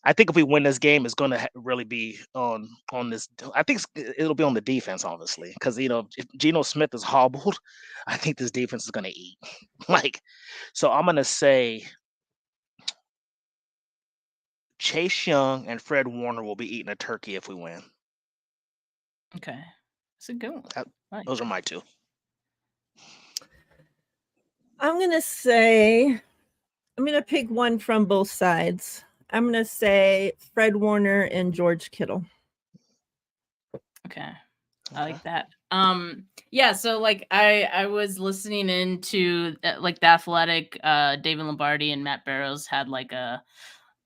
I think if we win this game, it's going to really be on this. I think it'll be on the defense, honestly, because if Geno Smith is hobbled, I think this defense is going to eat. So I'm going to say Chase Young and Fred Warner will be eating a turkey if we win. Okay, that's a good one. Those are my two. I'm going to pick one from both sides. I'm going to say Fred Warner and George Kittle. Okay. I like that. Yeah, so like I was listening into like The Athletic, David Lombardi and Matt Barrows had like a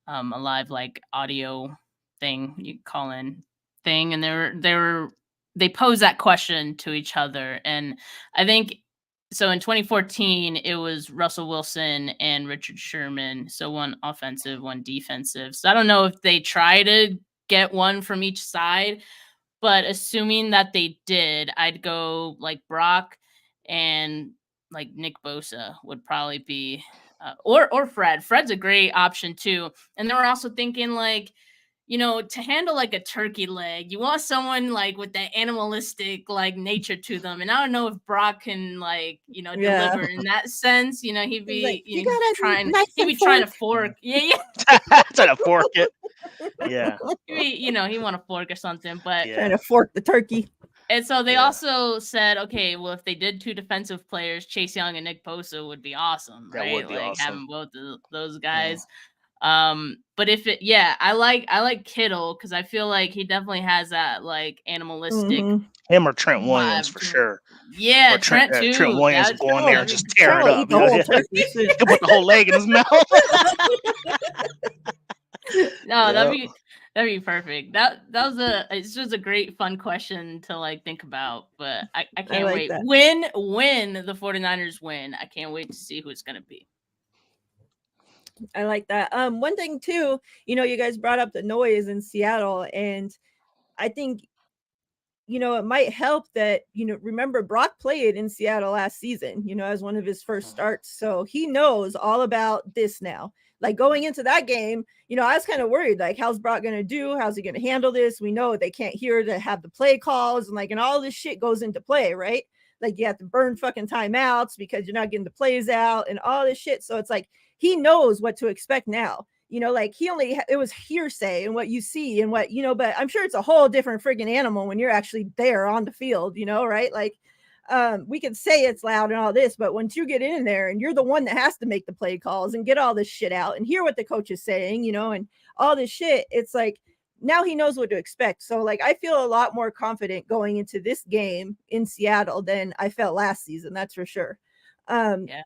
live like audio thing, you call in thing, and they posed that question to each other. And I think so in 2014 it was Russell Wilson and Richard Sherman, so one offensive, one defensive. So I don't know if they try to get one from each side, but assuming that they did, I'd go like Brock and like Nick Bosa would probably be, or Fred. Fred's a great option too. And then we're also thinking like, to handle like a turkey leg, you want someone like with that animalistic like nature to them. And I don't know if Brock can like, deliver in that sense. He'd be Like, he'd be trying to fork. Yeah. Trying to fork it. Yeah. He want a fork or something, but trying to fork the turkey. And so they also said, okay, well, if they did two defensive players, Chase Young and Nick Bosa would be awesome, right? That would be like awesome. having both of those guys. But I like Kittle because I feel like he definitely has that like animalistic. Him or Trent Williams for sure. Yeah, or Trent too. Trent Williams will go in there and just tear it up. The whole turkey. He'll put the whole leg in his mouth. No, that'd be perfect. It's just a great fun question to like think about, but I can't wait. That. When the 49ers win, I can't wait to see who it's gonna be. I like that. One thing too, you guys brought up the noise in Seattle, and I think it might help that, remember Brock played in Seattle last season, as one of his first starts. So he knows all about this now. Like going into that game, I was kind of worried, like, how's Brock going to do? How's he going to handle this? We know they can't hear to have the play calls and all this shit goes into play, right? Like you have to burn fucking timeouts because you're not getting the plays out and all this shit. So it's like he knows what to expect now. Like it was hearsay and what you see and what, but I'm sure it's a whole different friggin' animal when you're actually there on the field, right? Like, we can say it's loud and all this, but once you get in there and you're the one that has to make the play calls and get all this shit out and hear what the coach is saying, and all this shit, it's like, now he knows what to expect. So like, I feel a lot more confident going into this game in Seattle than I felt last season. That's for sure. Yeah.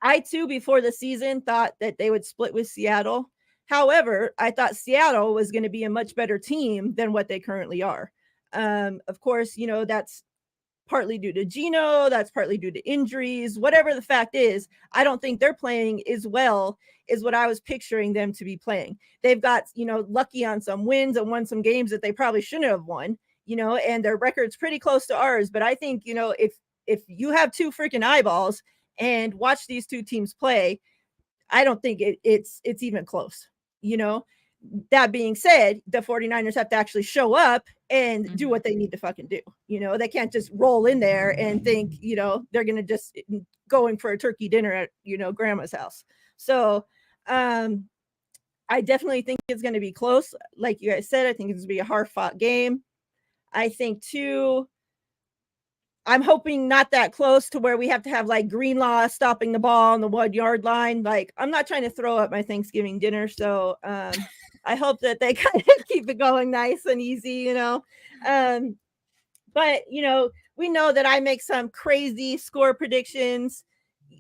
I too, before the season, thought that they would split with Seattle. However, I thought Seattle was going to be a much better team than what they currently are. Of course, that's partly due to Geno, that's partly due to injuries, whatever the fact is. I don't think they're playing as well as what I was picturing them to be playing. They've got, lucky on some wins and won some games that they probably shouldn't have won, and their record's pretty close to ours. But I think, if you have two freaking eyeballs and watch these two teams play, I don't think it's even close. That being said, the 49ers have to actually show up and do what they need to fucking do. They can't just roll in there and think, they're going to just going for a turkey dinner at, grandma's house. So, I definitely think it's going to be close. Like you guys said, I think it's going to be a hard fought game. I think too, I'm hoping not that close to where we have to have like Greenlaw stopping the ball on the 1 yard line. Like, I'm not trying to throw up my Thanksgiving dinner. So I hope that they kind of keep it going nice and easy, but, we know that I make some crazy score predictions.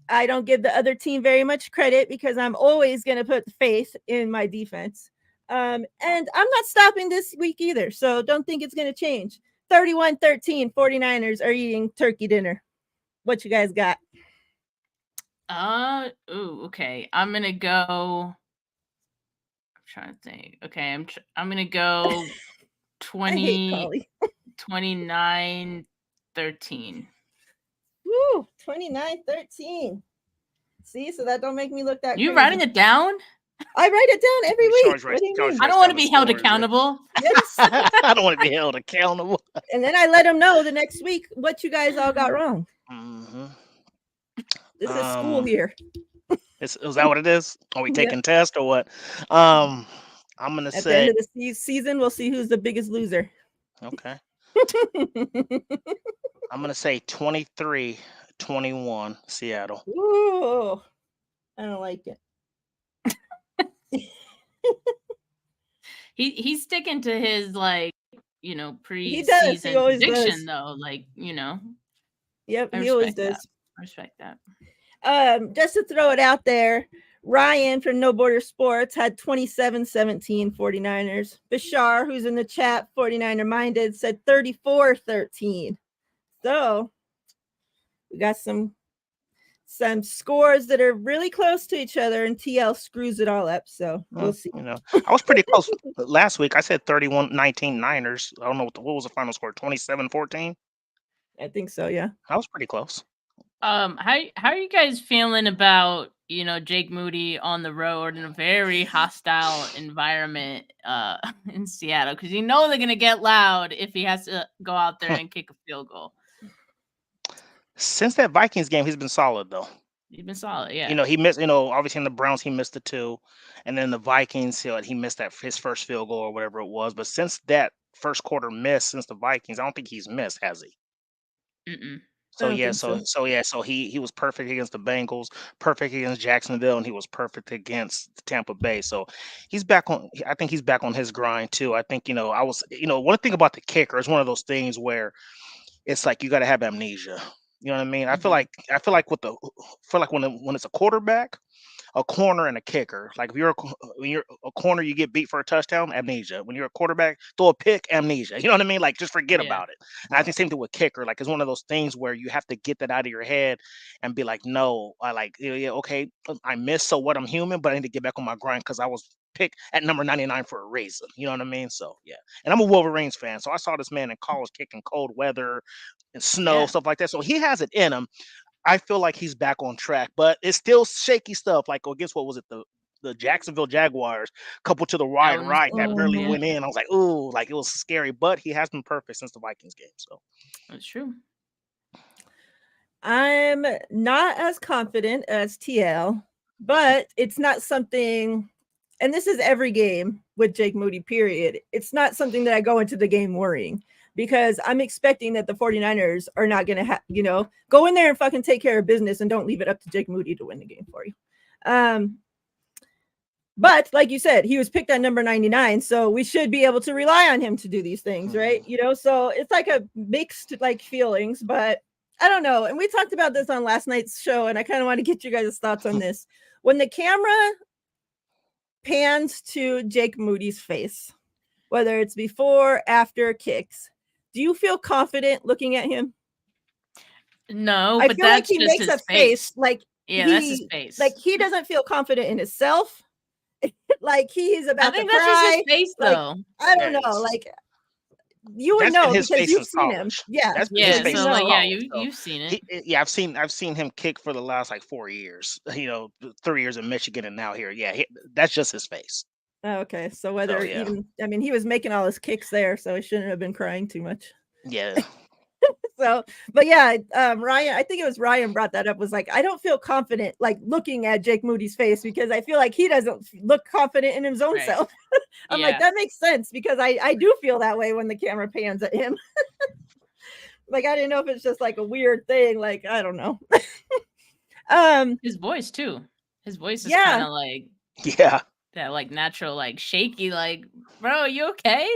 I don't give the other team very much credit because I'm always going to put faith in my defense. And I'm not stopping this week either. So don't think it's going to change. 31-13 49ers are eating turkey dinner. What you guys got? Okay. I'm gonna go. I'm trying to think. Okay, I'm gonna go 20 29-13. Woo, 29-13. See, so that don't make me look that You crazy. writing it down? I write it down every week. What do you mean? I don't want to be held accountable. Yes. I don't want to be held accountable. And then I let them know the next week what you guys all got wrong. Mm-hmm. This is school year. Is that what it is? Are we taking tests or what? I'm gonna At say the end of the season, we'll see who's the biggest loser. Okay. I'm gonna say 23-21 Seattle. Ooh, I don't like it. He's sticking to his He pre-season always prediction does. though. Yep, I he always respect does. I respect that. Just to throw it out there, Ryan from No Border Sports had 27-17 49ers. Bashar, who's in the chat, 49er minded, said 34-13. So we got some scores that are really close to each other, and TL screws it all up. So we'll see. I was pretty close last week. I said 31-19 Niners. I don't know what was the final score. 27-14. I think so. Yeah, I was pretty close. How are you guys feeling about Jake Moody on the road in a very hostile environment in Seattle? Because they're gonna get loud if he has to go out there and kick a field goal. Since that Vikings game, he's been solid though. He's been solid, yeah. He missed. Obviously in the Browns he missed the 2, and then the Vikings he missed his first field goal or whatever it was. But since that first quarter miss, since the Vikings, I don't think he's missed, has he? Mm-mm. So he was perfect against the Bengals, perfect against Jacksonville, and he was perfect against Tampa Bay. So he's back on. I think he's back on his grind too. I think one thing about the kicker is one of those things where it's like you got to have amnesia. You know what I mean? I feel like when it's a quarterback, a corner and a kicker. Like if when you're a corner, you get beat for a touchdown, amnesia. When you're a quarterback, throw a pick, amnesia. You know what I mean? Like just forget Yeah. about it. And I think same thing with kicker. Like it's one of those things where you have to get that out of your head and be like, no, I like yeah, okay, I missed. So what? I'm human, but I need to get back on my grind because I was picked at number 99 for a reason. You know what I mean? So yeah. And I'm a Wolverines fan, so I saw this man in college kicking cold weather and snow, Yeah. stuff like that. So he has it in him. I feel like he's back on track, but it's still shaky stuff. Like, oh, guess what was it? The Jacksonville Jaguars, couple to the That wide one was right that barely yeah, Mhm. went in. I was like, ooh, like it was scary, but he has been perfect since the Vikings game. So that's true. I'm not as confident as TL, but it's not something, and this is every game with Jake Moody, period. It's not something that I go into the game worrying because I'm expecting that the 49ers are not going to, go in there and fucking take care of business and don't leave it up to Jake Moody to win the game for you. But like you said, he was picked at number 99, so we should be able to rely on him to do these things, right? So it's like a mixed like feelings, but I don't know. And we talked about this on last night's show, and I kind of want to get you guys' thoughts on this. When the camera pans to Jake Moody's face, whether it's before, after kicks, do you feel confident looking at him? No, I but feel like that's he just makes his a face face. like Yeah, that's his face. he doesn't feel confident in himself. Like he's I about to think that's just his cry. face, Like though. I yeah, don't know. Like you would that's been know his because face you've since seen him. college. Yeah, That's been his so Yeah, you face so since like, know. yeah, college. So you've seen it. yeah, I've seen him kick for the last like 4 years. 3 years in Michigan and now here. Yeah, that's just his face. Okay, so So whether yeah, he was making all his kicks there, so he shouldn't have been crying too much. yeah. So, but yeah, Ryan, I think it was Ryan brought that up. Was like, I don't feel confident like looking at Jake Moody's face because I feel like he doesn't look confident in his own Right. self. I'm like, Yeah. that makes sense because I do feel that way when the camera pans at him. Like, I didn't know if it's just like a weird thing. Like, I don't know. His voice too. His voice is Yeah, kind of like Yeah. that, like natural, like shaky, like, bro, you okay?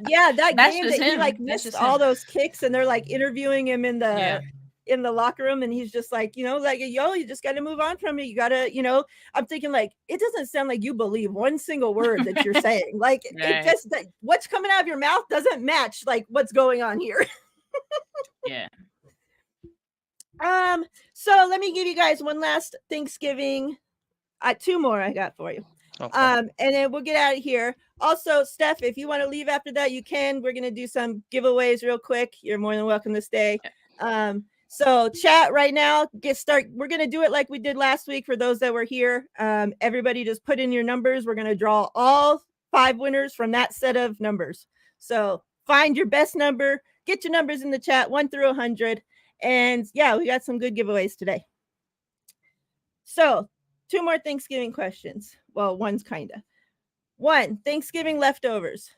yeah, that That's game just that he like him. That's missed just all him. those kicks and they're like interviewing him in Yeah. the locker room and he's just like, like, yo, you just got to move on from it. You got to, I'm thinking like, it doesn't sound like you believe one single word that you're saying. Like it Right. just, that what's coming out of your mouth doesn't match like what's going on here. Yeah. So let me give you guys one last Thanksgiving. Two more I got for you. Okay. And then we'll get out of here. Also, Steph, if you want to leave after that, you can. We're gonna do some giveaways real quick. You're more than welcome to stay. So chat right now. We're gonna do it like we did last week for those that were here. Everybody just put in your numbers. We're gonna draw all 5 winners from that set of numbers. So find your best number. Get your numbers in the chat, 1 through 100. And yeah, we got some good giveaways today. So 2 more Thanksgiving questions. Well, one's kind of. 1, Thanksgiving leftovers.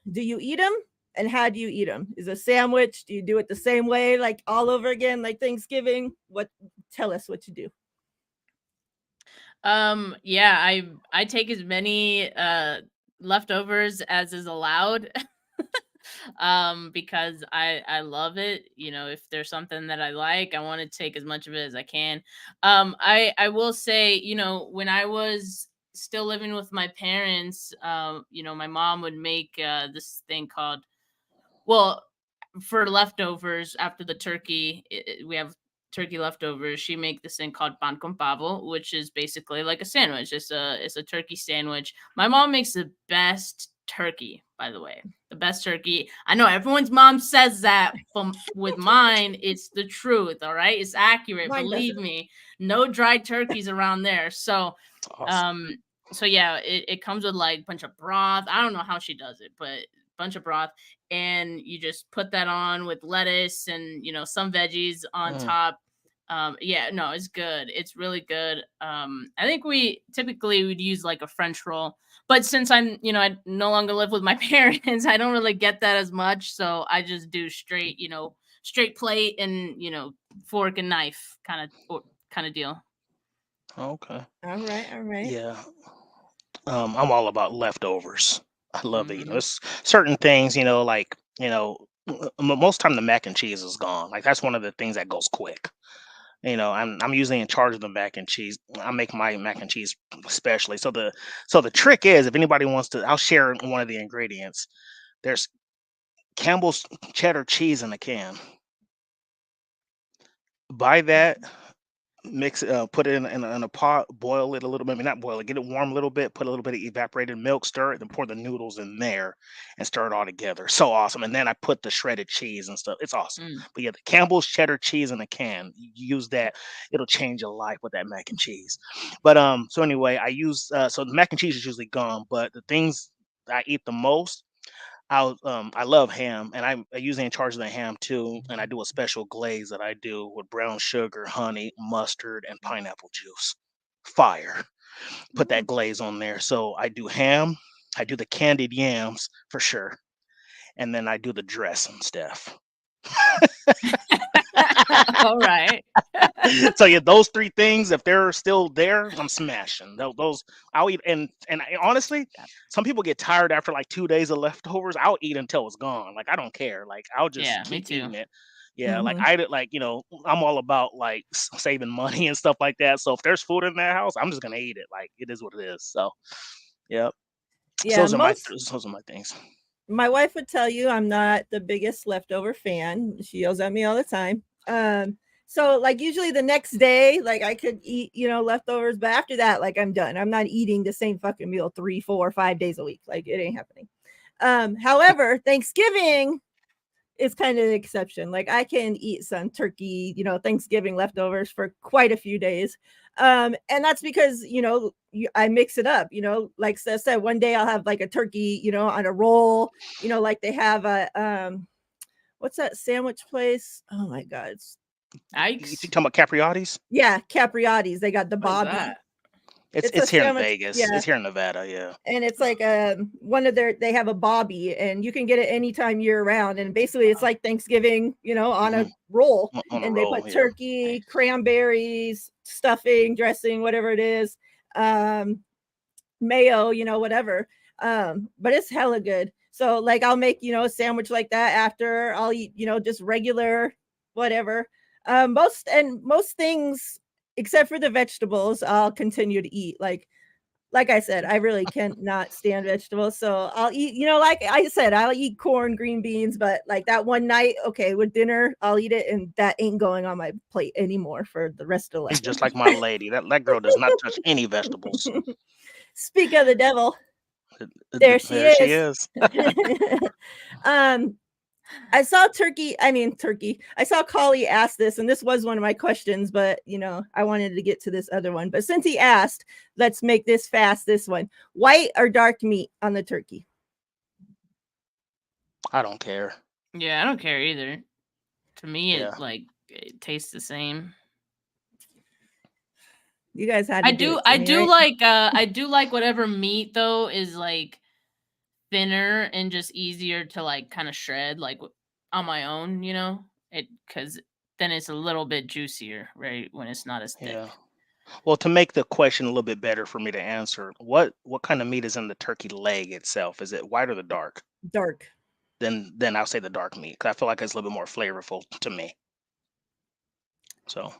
Do you eat them? And how do you eat them? Is a sandwich? Do you do it the same way, like all over again, like Thanksgiving? Tell us what you do. Yeah, I take as many leftovers as is allowed. Because I love it. If there's something that I like, I want to take as much of it as I can. I will say, when I was still living with my parents, my mom would make this thing called, well, for leftovers after the turkey, we have turkey leftovers. She make this thing called pan con pavo, which is basically like a sandwich. It's a turkey sandwich. My mom makes the best turkey, by the way. The best turkey. I know everyone's mom says that, but with mine, it's the truth. All right, it's accurate. Mine Believe doesn't. me. No dried turkeys around there. So, Awesome. so yeah, it comes with like a bunch of broth. I don't know how she does it, but bunch of broth, and you just put that on with lettuce and some veggies on top. Yeah, no, it's good. It's really good. I think we typically would use like a French roll, but since I no longer live with my parents, I don't really get that as much. So I just do straight, straight plate and fork and knife kind of deal. Okay. All right. Yeah. I'm all about leftovers. I love it. Mhm. It's certain things, like, most time the mac and cheese is gone. Like that's one of the things that goes quick. I'm usually in charge of the mac and cheese. I make my mac and cheese especially. So the trick is, if anybody wants to, I'll share one of the ingredients. There's Campbell's cheddar cheese in a can. Buy that, mix it, put it in a pot, boil it a little bit. I mean, not boil it, get it warm a little bit. Put a little bit of evaporated milk, stir it, then pour the noodles in there and stir it all together. So awesome. And then I put the shredded cheese and stuff. It's awesome. Mm. But yeah, the Campbell's cheddar cheese in a can. You use that, it'll change your life with that mac and cheese. But so anyway, I use so the mac and cheese is usually gone, but the things I eat the most, I love ham, and I'm usually in charge of the ham too. And I do a special glaze that I do with brown sugar, honey, mustard, and pineapple juice. Fire. Put that glaze on there. So I do ham, I do the candied yams for sure, and then I do the dressing, Steph. All right. So yeah, those three things, if they're still there, I'm smashing. Those I'll eat, and honestly, some people get tired after like 2 days of leftovers. I'll eat until it's gone. Like I don't care. Like I'll just Yeah, me keep too. eating it. Yeah, like Mhm. I did. Like I'm all about like saving money and stuff like that. So if there's food in that house, I'm just gonna eat it. Like it is what it is. So yeah, so Yeah, those are my things. my wife would tell you I'm not the biggest leftover fan. She yells at me all the time. So like usually the next day, like I could eat, leftovers, but after that, like I'm done. I'm not eating the same fucking meal 3, 4, 5 days a week. Like it ain't happening. However, Thanksgiving is kind of the exception. Like I can eat some turkey, Thanksgiving leftovers for quite a few days. And that's because, I mix it up, like Steph said, one day I'll have like a turkey, on a roll, like they have a, what's that sandwich place? Oh my God. You Yikes. talking about Capriati's? Yeah. Capriati's. They got the What is Bobby. that? It's a It's here in sandwich. Vegas. Yeah. It's here in Nevada. Yeah. And it's like one of they have a Bobby, and you can get it anytime year round. And basically it's like Thanksgiving, on a roll. On a And they roll. put Yeah. turkey, cranberries, stuffing, dressing, whatever it is, mayo, whatever. But it's hella good. So like I'll make, a sandwich like that after. I'll eat, just regular whatever. Most things except for the vegetables I'll continue to eat. Like I said, I really can't not stand vegetables. So I'll eat, like I said, I'll eat corn, green beans, but like that one night, okay, with dinner, I'll eat it, and that ain't going on my plate anymore for the rest of the life. Just like my lady. That girl does not touch any vegetables. Speak of the devil, there she There she is. is. I saw turkey. I saw Collie ask this, and this was one of my questions, but I wanted to get to this other one. But since he asked, let's make this fast. This one, white or dark meat on the turkey? I don't care. Yeah, I don't care either. To me, Yeah. it tastes the same. You guys had to I do do right? I do like whatever meat though is like thinner and just easier to like kind of shred like on my own, it because then it's a little bit juicier, right? When it's not as thick. Yeah. Well, to make the question a little bit better for me to answer, what kind of meat is in the turkey leg itself? Is it white or the dark? Dark. Then I'll say the dark meat because I feel like it's a little bit more flavorful to me. So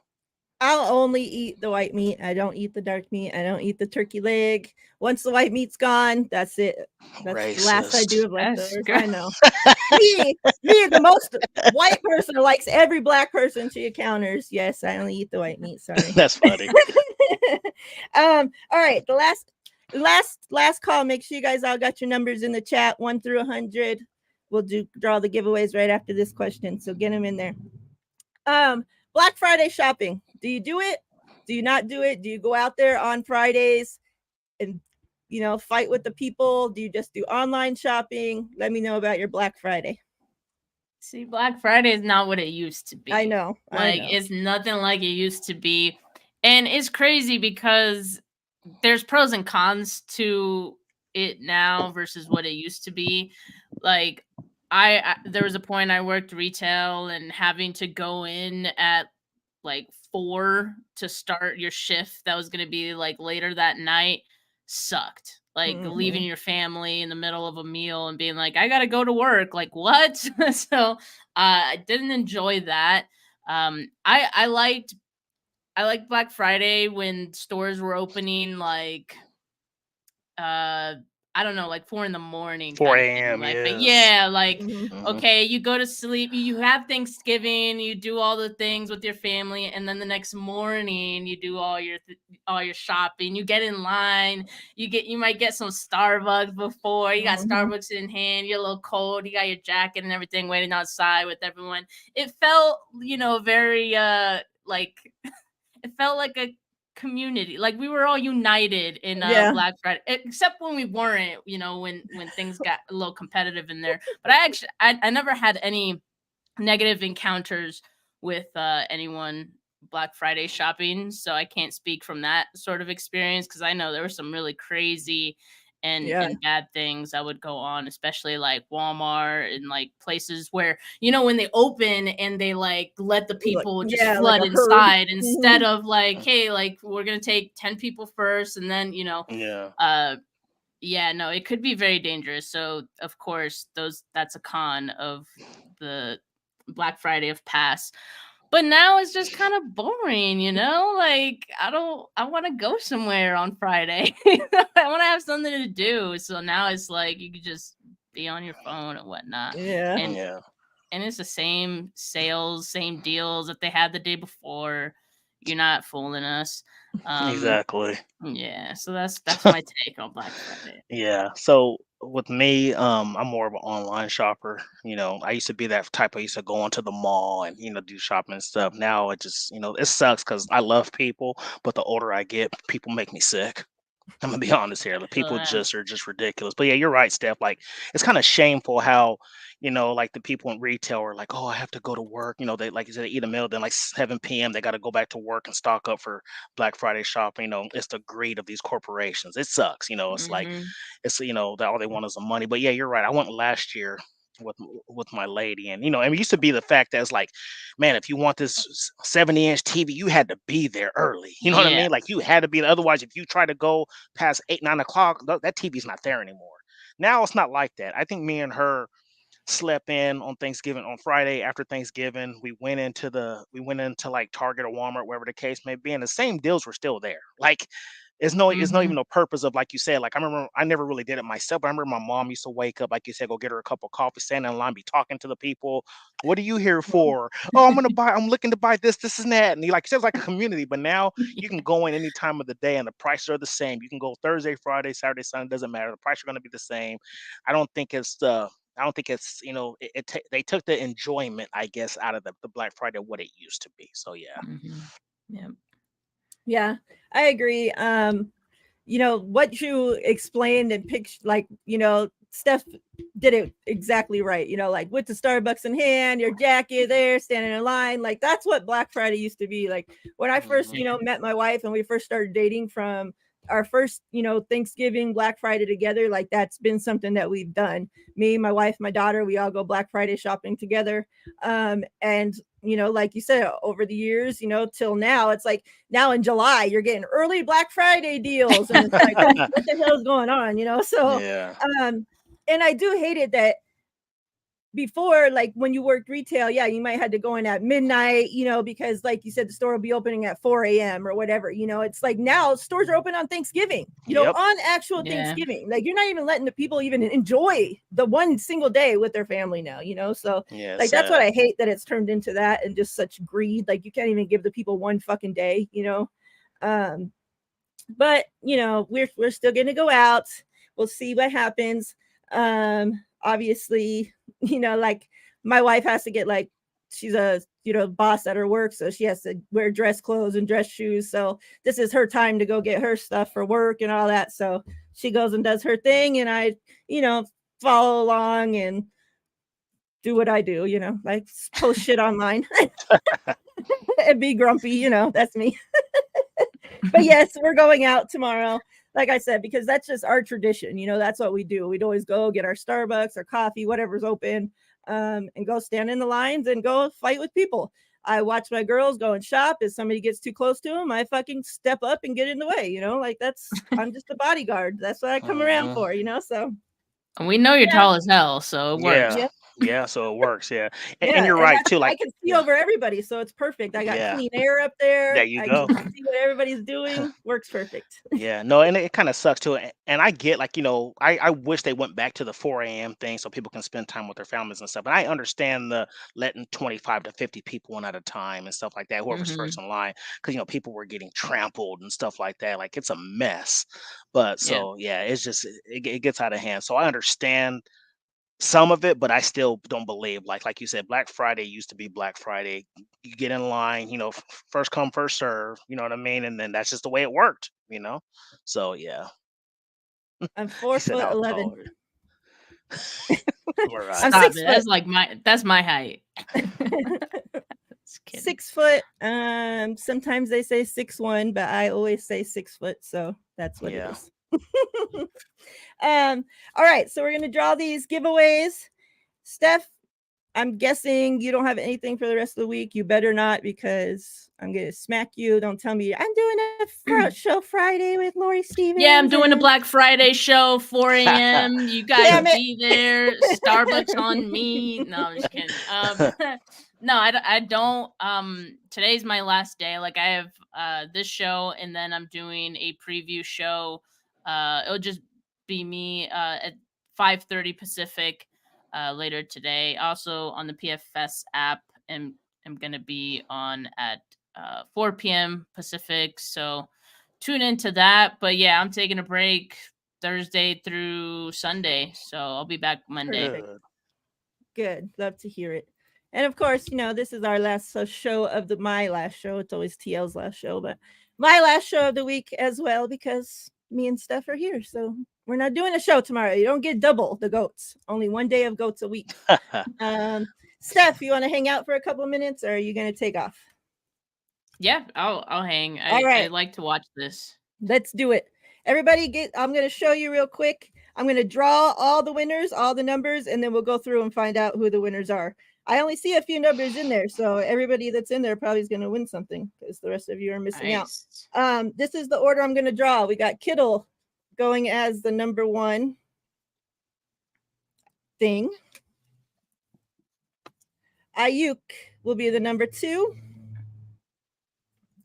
I'll only eat the white meat. I don't eat the dark meat. I don't eat the turkey leg. Once the white meat's gone, that's it. That's the last I do racist. of That's leftovers. good. I know. me, the most white person who likes every black person she encounters. Yes, I only eat the white meat. Sorry. That's funny. All right. The last call. Make sure you guys all got your numbers in the chat, 1 through 100. We'll draw the giveaways right after this question. So get them in there. Black Friday shopping. Do you do it? Do you not do it? Do you go out there on Fridays and fight with the people? Do you just do online shopping? Let me know about your Black Friday. See, Black Friday is not what it used to be. I know. It's nothing like it used to be. And it's crazy because there's pros and cons to it now versus what it used to be. Like there was a point I worked retail and having to go in at like 4 to start your shift that was going to be like later that night sucked. Like leaving your family in the middle of a meal and being like, I got to go to work. Like what? So I didn't enjoy that. I liked like Black Friday when stores were opening like I don't know, like 4 in the morning 4 kind of thing. a.m. Like, Yes. yeah, like Mhm. okay, you go to sleep, you have Thanksgiving, you do all the things with your family, and then the next morning you do all your shopping. You get in line, you might get some Starbucks before. You got Mhm. Starbucks in hand, you're a little cold, you got your jacket and everything waiting outside with everyone. It felt, very like it felt like a community, like we were all united in Yeah. Black Friday, except when we weren't, when things got a little competitive in there. But I never had any negative encounters with anyone Black Friday shopping, so I can't speak from that sort of experience because I know there were some really crazy and Yeah. and bad things that would go on, especially like Walmart and like places where when they open and they like let the Like, people just yeah, like flood a herd. inside instead Mhm. of like, hey, like we're gonna take 10 people first and then Yeah. uh yeah, no, it could be very dangerous. So, of course, that's a con of the Black Friday of past. But now it's just kind of boring, Like I want to go somewhere on Friday. I want to have something to do. So now it's like you could just be on your phone and whatnot. Yeah. And Yeah. and it's the same sales, same deals that they had the day before. You're not fooling us. Um Exactly. yeah, so that's my take on Black Friday. Yeah. So with me, I'm more of an online shopper. I used to be that type. I used to go into the mall and do shopping and stuff. Now it just it sucks because I love people, but the older I get, people make me sick. I'm gonna be honest here. The Feel people that. just are just ridiculous. But yeah, you're right, Steph. Like it's kind of shameful how, like the people in retail are like, oh, I have to go to work. They like you said, they eat a meal, then like 7 p.m. they got to go back to work and stock up for Black Friday shopping. It's the greed of these corporations. It sucks. It's like Mhm. it's that all they want is the money. But yeah, you're right. I went last year with my lady, and it used to be the fact that it's like, man, if you want this 70-inch TV, you had to be there early. You know what I Yeah. mean? Like you had to be there. Otherwise, if you try to go past 8, 9 o'clock, that TV's not there anymore. Now it's not like that. I think me and her slept in on Thanksgiving on Friday after Thanksgiving. We went into like Target or Walmart, wherever the case may be, and the same deals were still there. Like it's no even Mhm. no purpose of like you said. Like I remember I never really did it myself, but I remember my mom used to wake up, like you said, go get her a cup of coffee, stand in line, be talking to the people. What are you here for? Oh, I'm looking to buy this and that. And like you said, it's like a community, but now you can go in any time of the day and the prices are the same. You can go Thursday, Friday, Saturday, Sunday, doesn't matter. The price are going to be the same. I don't think it's I don't think it's they took the enjoyment, I guess, out of the Black Friday what it used to be. So yeah. Mhm. Yep. Yeah, I agree. What you explained and picture, like, Steph did it exactly right. Like with the Starbucks in hand, your jacket there, standing in line. Like that's what Black Friday used to be. Like when I first, Mhm. met my wife and we first started dating, from our first, Thanksgiving, Black Friday together, like that's been something that we've done. Me, my wife, my daughter, we all go Black Friday shopping together. And like you said, over the years, till now, it's like now in July, you're getting early Black Friday deals. And it's like, what the hell is going on? So, Yeah. and I do hate it that before, like when you worked retail, yeah, you might had to go in at midnight, because like you said, the store will be opening at 4 a.m. or whatever. It's like now stores are open on Thanksgiving, Yep. on actual Yeah. Thanksgiving. Like you're not even letting the people even enjoy the one single day with their family now, so Yeah. like that's what Sad. I hate, that it's turned into that and just such greed. Like you can't even give the people one fucking day. Um, but we're still gonna go out. We'll see what happens. Obviously, like my wife has to get, like, she's a boss at her work, so she has to wear dress clothes and dress shoes. So this is her time to go get her stuff for work and all that. So she goes and does her thing, and I follow along and do what I do, like post shit online and be grumpy. That's me. But yes, we're going out tomorrow. Like I said, because that's just our tradition. That's what we do. We'd always go get our Starbucks or coffee, whatever's open, and go stand in the lines and go fight with people. I watch my girls go and shop. If somebody gets too close to them, I fucking step up and get in the way. Like I'm just a bodyguard. That's what I come around Mhm. for. So And we know you're yeah, tall as hell, so it Yeah. works. yep, Yeah, so it works. Yeah, and Yeah, you're and right too. I Like, can see yeah, over everybody, so it's perfect. I got yeah, clean air up there there. you I go. can see what everybody's doing. Works perfect. Yeah, no, and it kind of sucks too. And I get like, I wish they went back to the 4 a.m. thing so people can spend time with their families and stuff. And I understand the letting 25 to 50 people in at a time and stuff like that, whoever's first in line, because people were getting trampled and stuff like that. Like it's a mess. But Yeah. so yeah, it's just it gets out of hand. So I understand some of it, but I still don't believe like you said, Black Friday used to be Black Friday. You get in line, first come, first serve, you know what I mean? And then that's just the way it worked. So yeah, I'm he four said foot how 11. tall. Right. I'm Stop 6 it. foot. That's my height. Just kidding. 6 foot. Sometimes they say 6'1", but I always say 6 foot, so that's what it Yeah. is. All right, so we're gonna draw these giveaways. Steph, I'm guessing you don't have anything for the rest of the week. You better not, because I'm gonna smack you. Don't tell me I'm doing a show Friday with Lori Stevens. Yeah, I'm doing a and- Black Friday show, 4 a.m. You guys Damn it. be there. Starbucks on me. No, I'm just kidding. No, I don't. Today's my last day. Like I have this show, and then I'm doing a preview show. It'll just be me at 5:30 Pacific later today. Also on the PFS app, and I'm gonna be on at 4 p.m. Pacific. So tune into that. But yeah, I'm taking a break Thursday through Sunday, so I'll be back Monday. Perfect. Good. Love to hear it. And of course, this is our last show of my last show. It's always TL's last show, but my last show of the week as well, because me and Steph are here. So we're not doing a show tomorrow. You don't get double the goats. Only one day of goats a week. Steph, you want to hang out for a couple of minutes, or are you going to take off? Yeah, I'll hang. All right. I like to watch this. Let's do it. Everybody I'm going to show you real quick. I'm going to draw all the winners, all the numbers, and then we'll go through and find out who the winners are. I only see a few numbers in there, so everybody that's in there probably is going to win something, because the rest of you are missing out. This is the order I'm going to draw. We got Kittle going as the number 1 thing. Ayuk will be the number 2.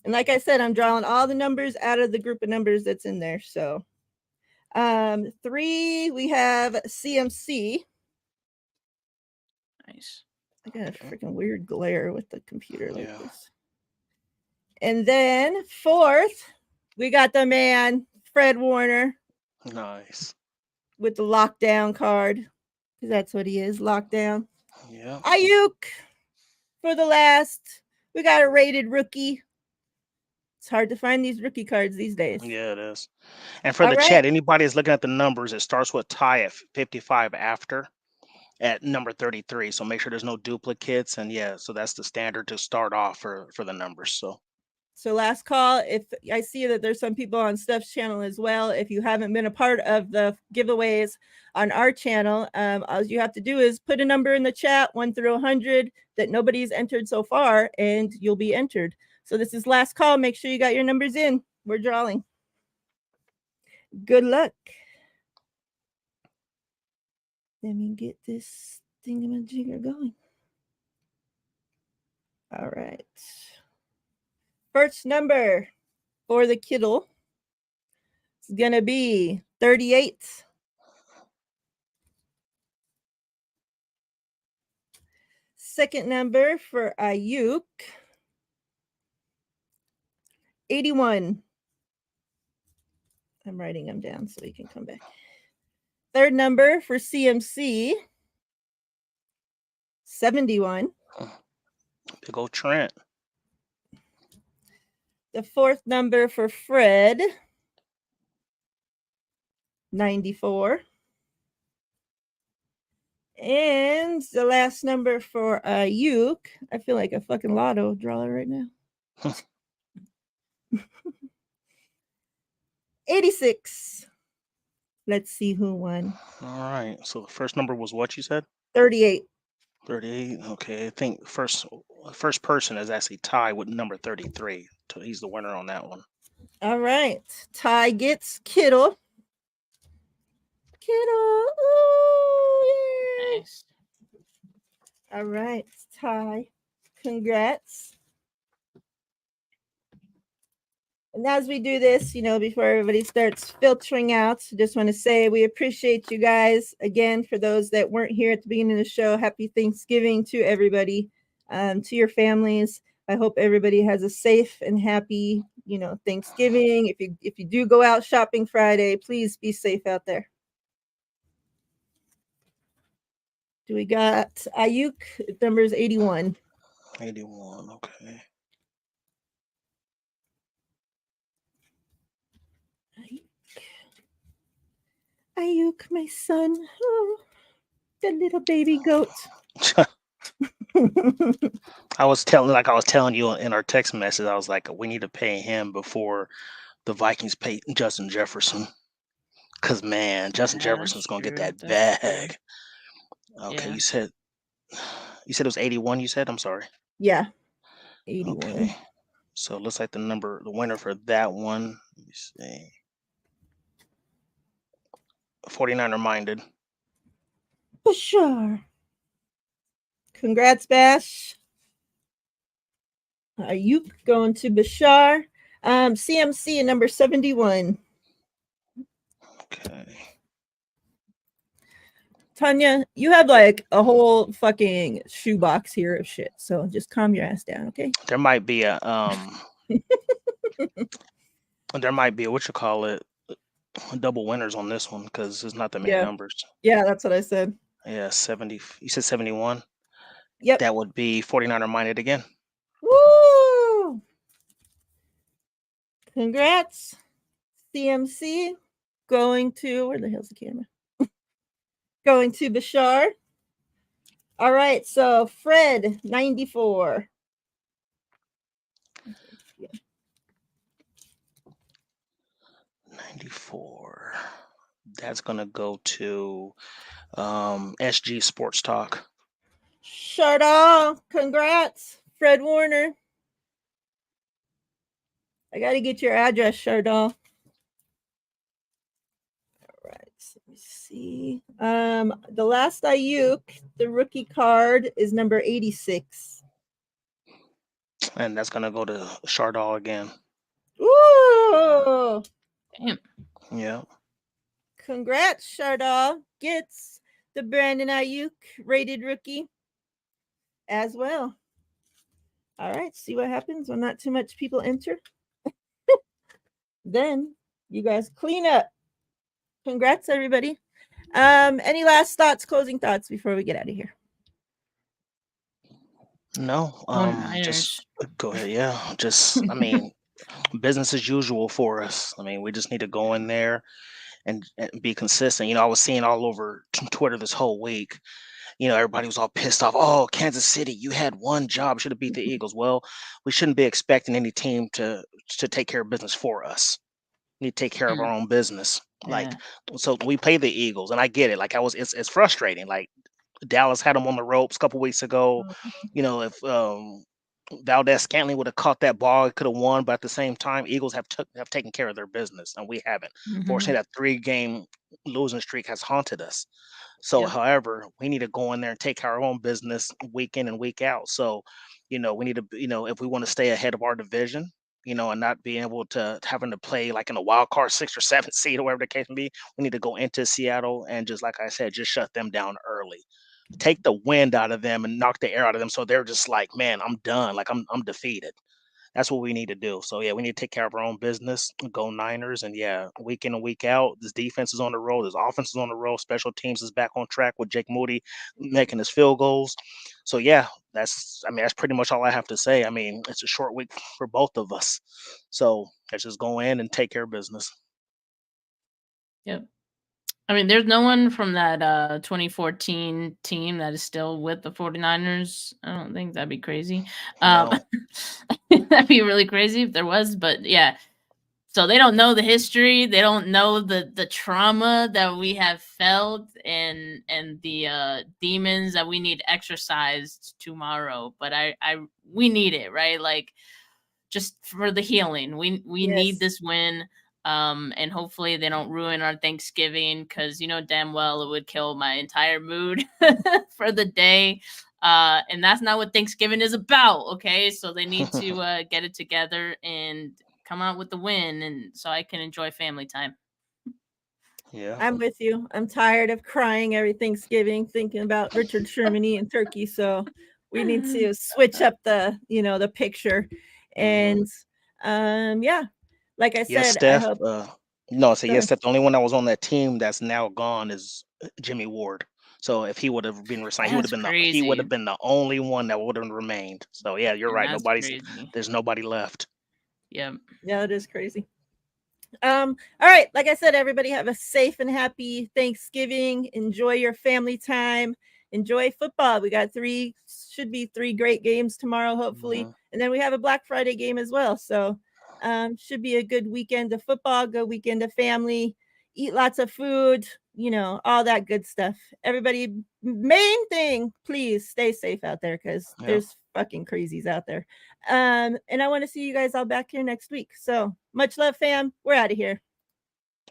And like I said, I'm drawing all the numbers out of the group of numbers that's in there. So 3, we have CMC. Nice. I got a freaking weird glare with the computer like this. And then 4th, we got the man, Fred Warner. Nice. With the lockdown card, because that's what he is, lockdown. Yeah. Ayuk for the last. We got a rated rookie. It's hard to find these rookie cards these days. Yeah, it is. And for the chat, anybody is looking at the numbers, it starts with Ty at 55 after at number 33. So make sure there's no duplicates. And yeah, so that's the standard to start off for the numbers. So last call, if I see that there's some people on Steph's channel as well, if you haven't been a part of the giveaways on our channel, all you have to do is put a number in the chat, 1 through 100, that nobody's entered so far, and you'll be entered. So this is last call. Make sure you got your numbers in. We're drawing. Good luck. Let me get this thingamajigger going. All right. First number for the Kittle is going to be 38. Second number for Ayuk, 81. I'm writing them down so he can come back. Third number for CMC, 71. Big old Trent. The fourth number for Fred, 94. And the last number for Ayuk, I feel like a fucking lotto drawer right now. 86. Let's see who won. All right. So the first number was what you said? 38. 38. Okay. I think first person is actually Ty with number 33. So he's the winner on that one. All right. Ty gets Kittle. Kittle. Ooh, yay. Nice. All right, Ty. Congrats. And as we do this, before everybody starts filtering out, just want to say we appreciate you guys. Again, for those that weren't here at the beginning of the show, happy Thanksgiving to everybody, to your families. I hope everybody has a safe and happy, Thanksgiving. If you do go out shopping Friday, please be safe out there. Do we got Ayuk? Numbers 81. 81. Okay. Ayuk, my son. Oh, the little baby goat. I was telling you in our text message, I was like, we need to pay him before the Vikings pay Justin Jefferson. Cause man, Justin Jefferson's gonna get that bag. Okay, Yeah. you said it was 81, you said? I'm sorry. Yeah. 81. Okay. So it looks like the winner for that one. Let me see. 49er minded. For sure. Congrats, Bash. Ayuk going to Bashar. CMC number 71. Okay. Tanya, you have like a whole fucking shoebox here of shit. So just calm your ass down, okay? There might be a what you call it, double winners on this one because there's not that many numbers. Yeah, that's what I said. Yeah, 70. You said 71. Yep. That would be 49er minded again. Woo! Congrats, CMC. Going to where the hell's the camera? Going to Bashar. All right, so Fred 94. 94. That's gonna go to SG Sports Talk. Shardall, congrats, Fred Warner. I got to get your address, Shardall. All right, so let me see. The last Ayuk, the rookie card is number 86. And that's gonna go to Shardall again. Ooh! Damn. Yeah. Congrats, Shardall. Gets the Brandon Ayuk rated rookie as well. All right, see what happens when not too much people enter. Then you guys clean up. Congrats, everybody. Any last thoughts, closing thoughts before we get out of here? No. Just go ahead. Yeah. Just I mean, business as usual for us. I mean, we just need to go in there and be consistent. I was seeing all over Twitter this whole week. Everybody was all pissed off. Oh, Kansas City, you had one job, should have beat the Eagles. Well, we shouldn't be expecting any team to take care of business for us. We need to take care of our own business. Like, so we play the Eagles, and I get it. Like, it's frustrating. Like, Dallas had them on the ropes a couple weeks ago. If Valdez Scantling would have caught that ball, it could have won. But at the same time, Eagles have taken care of their business, and we haven't. Fortunately, that 3-game losing streak has haunted us. So, however, we need to go in there and take our own business week in and week out. So, we need to, if we want to stay ahead of our division, and not being able to having to play like in a wild card 6 or 7 seed or whatever the case may be, we need to go into Seattle and just like I said, just shut them down early. Take the wind out of them and knock the air out of them so they're just like, man, I'm done. Like I'm defeated. That's what we need to do. So yeah, we need to take care of our own business, go Niners, and yeah, week in and week out, this defense is on the roll, this offense is on the roll, special teams is back on track with Jake Moody making his field goals. So yeah, that's pretty much all I have to say. I mean, it's a short week for both of us. So let's just go in and take care of business. Yep. I mean, there's no one from that 2014 team that is still with the 49ers. I don't think that'd be crazy. No. That'd be really crazy if there was, but yeah. So they don't know the history. They don't know the trauma that we have felt and the demons that we need exorcised tomorrow. But we need it, right? Like just for the healing. We need this win. And hopefully they don't ruin our Thanksgiving because damn well it would kill my entire mood for the day. And that's not what Thanksgiving is about. Okay, so they need to get it together and come out with the win, and so I can enjoy family time. Yeah. I'm with you. I'm tired of crying every Thanksgiving thinking about Richard Sherman eating turkey. So we need to switch up the picture. And yeah, like I Yes, said, I Steph. hope No, so go yes, ahead. Steph. The only one that was on that team that's now gone is Jimmy Ward. So if he would have been resigned, That's he would have crazy. been the only one that would have remained. So yeah, you're And right. that's crazy. There's nobody left. Yep. Yeah, it is crazy. All right, like I said, everybody have a safe and happy Thanksgiving. Enjoy your family time. Enjoy football. We got should be three great games tomorrow, hopefully. And then we have a Black Friday game as well. So should be a good weekend of football, good weekend of family, eat lots of food, all that good stuff. Everybody, main thing, please stay safe out there because there's fucking crazies out there. And I want to see you guys all back here next week. So much love, fam. We're out of here.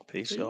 Peace, y'all.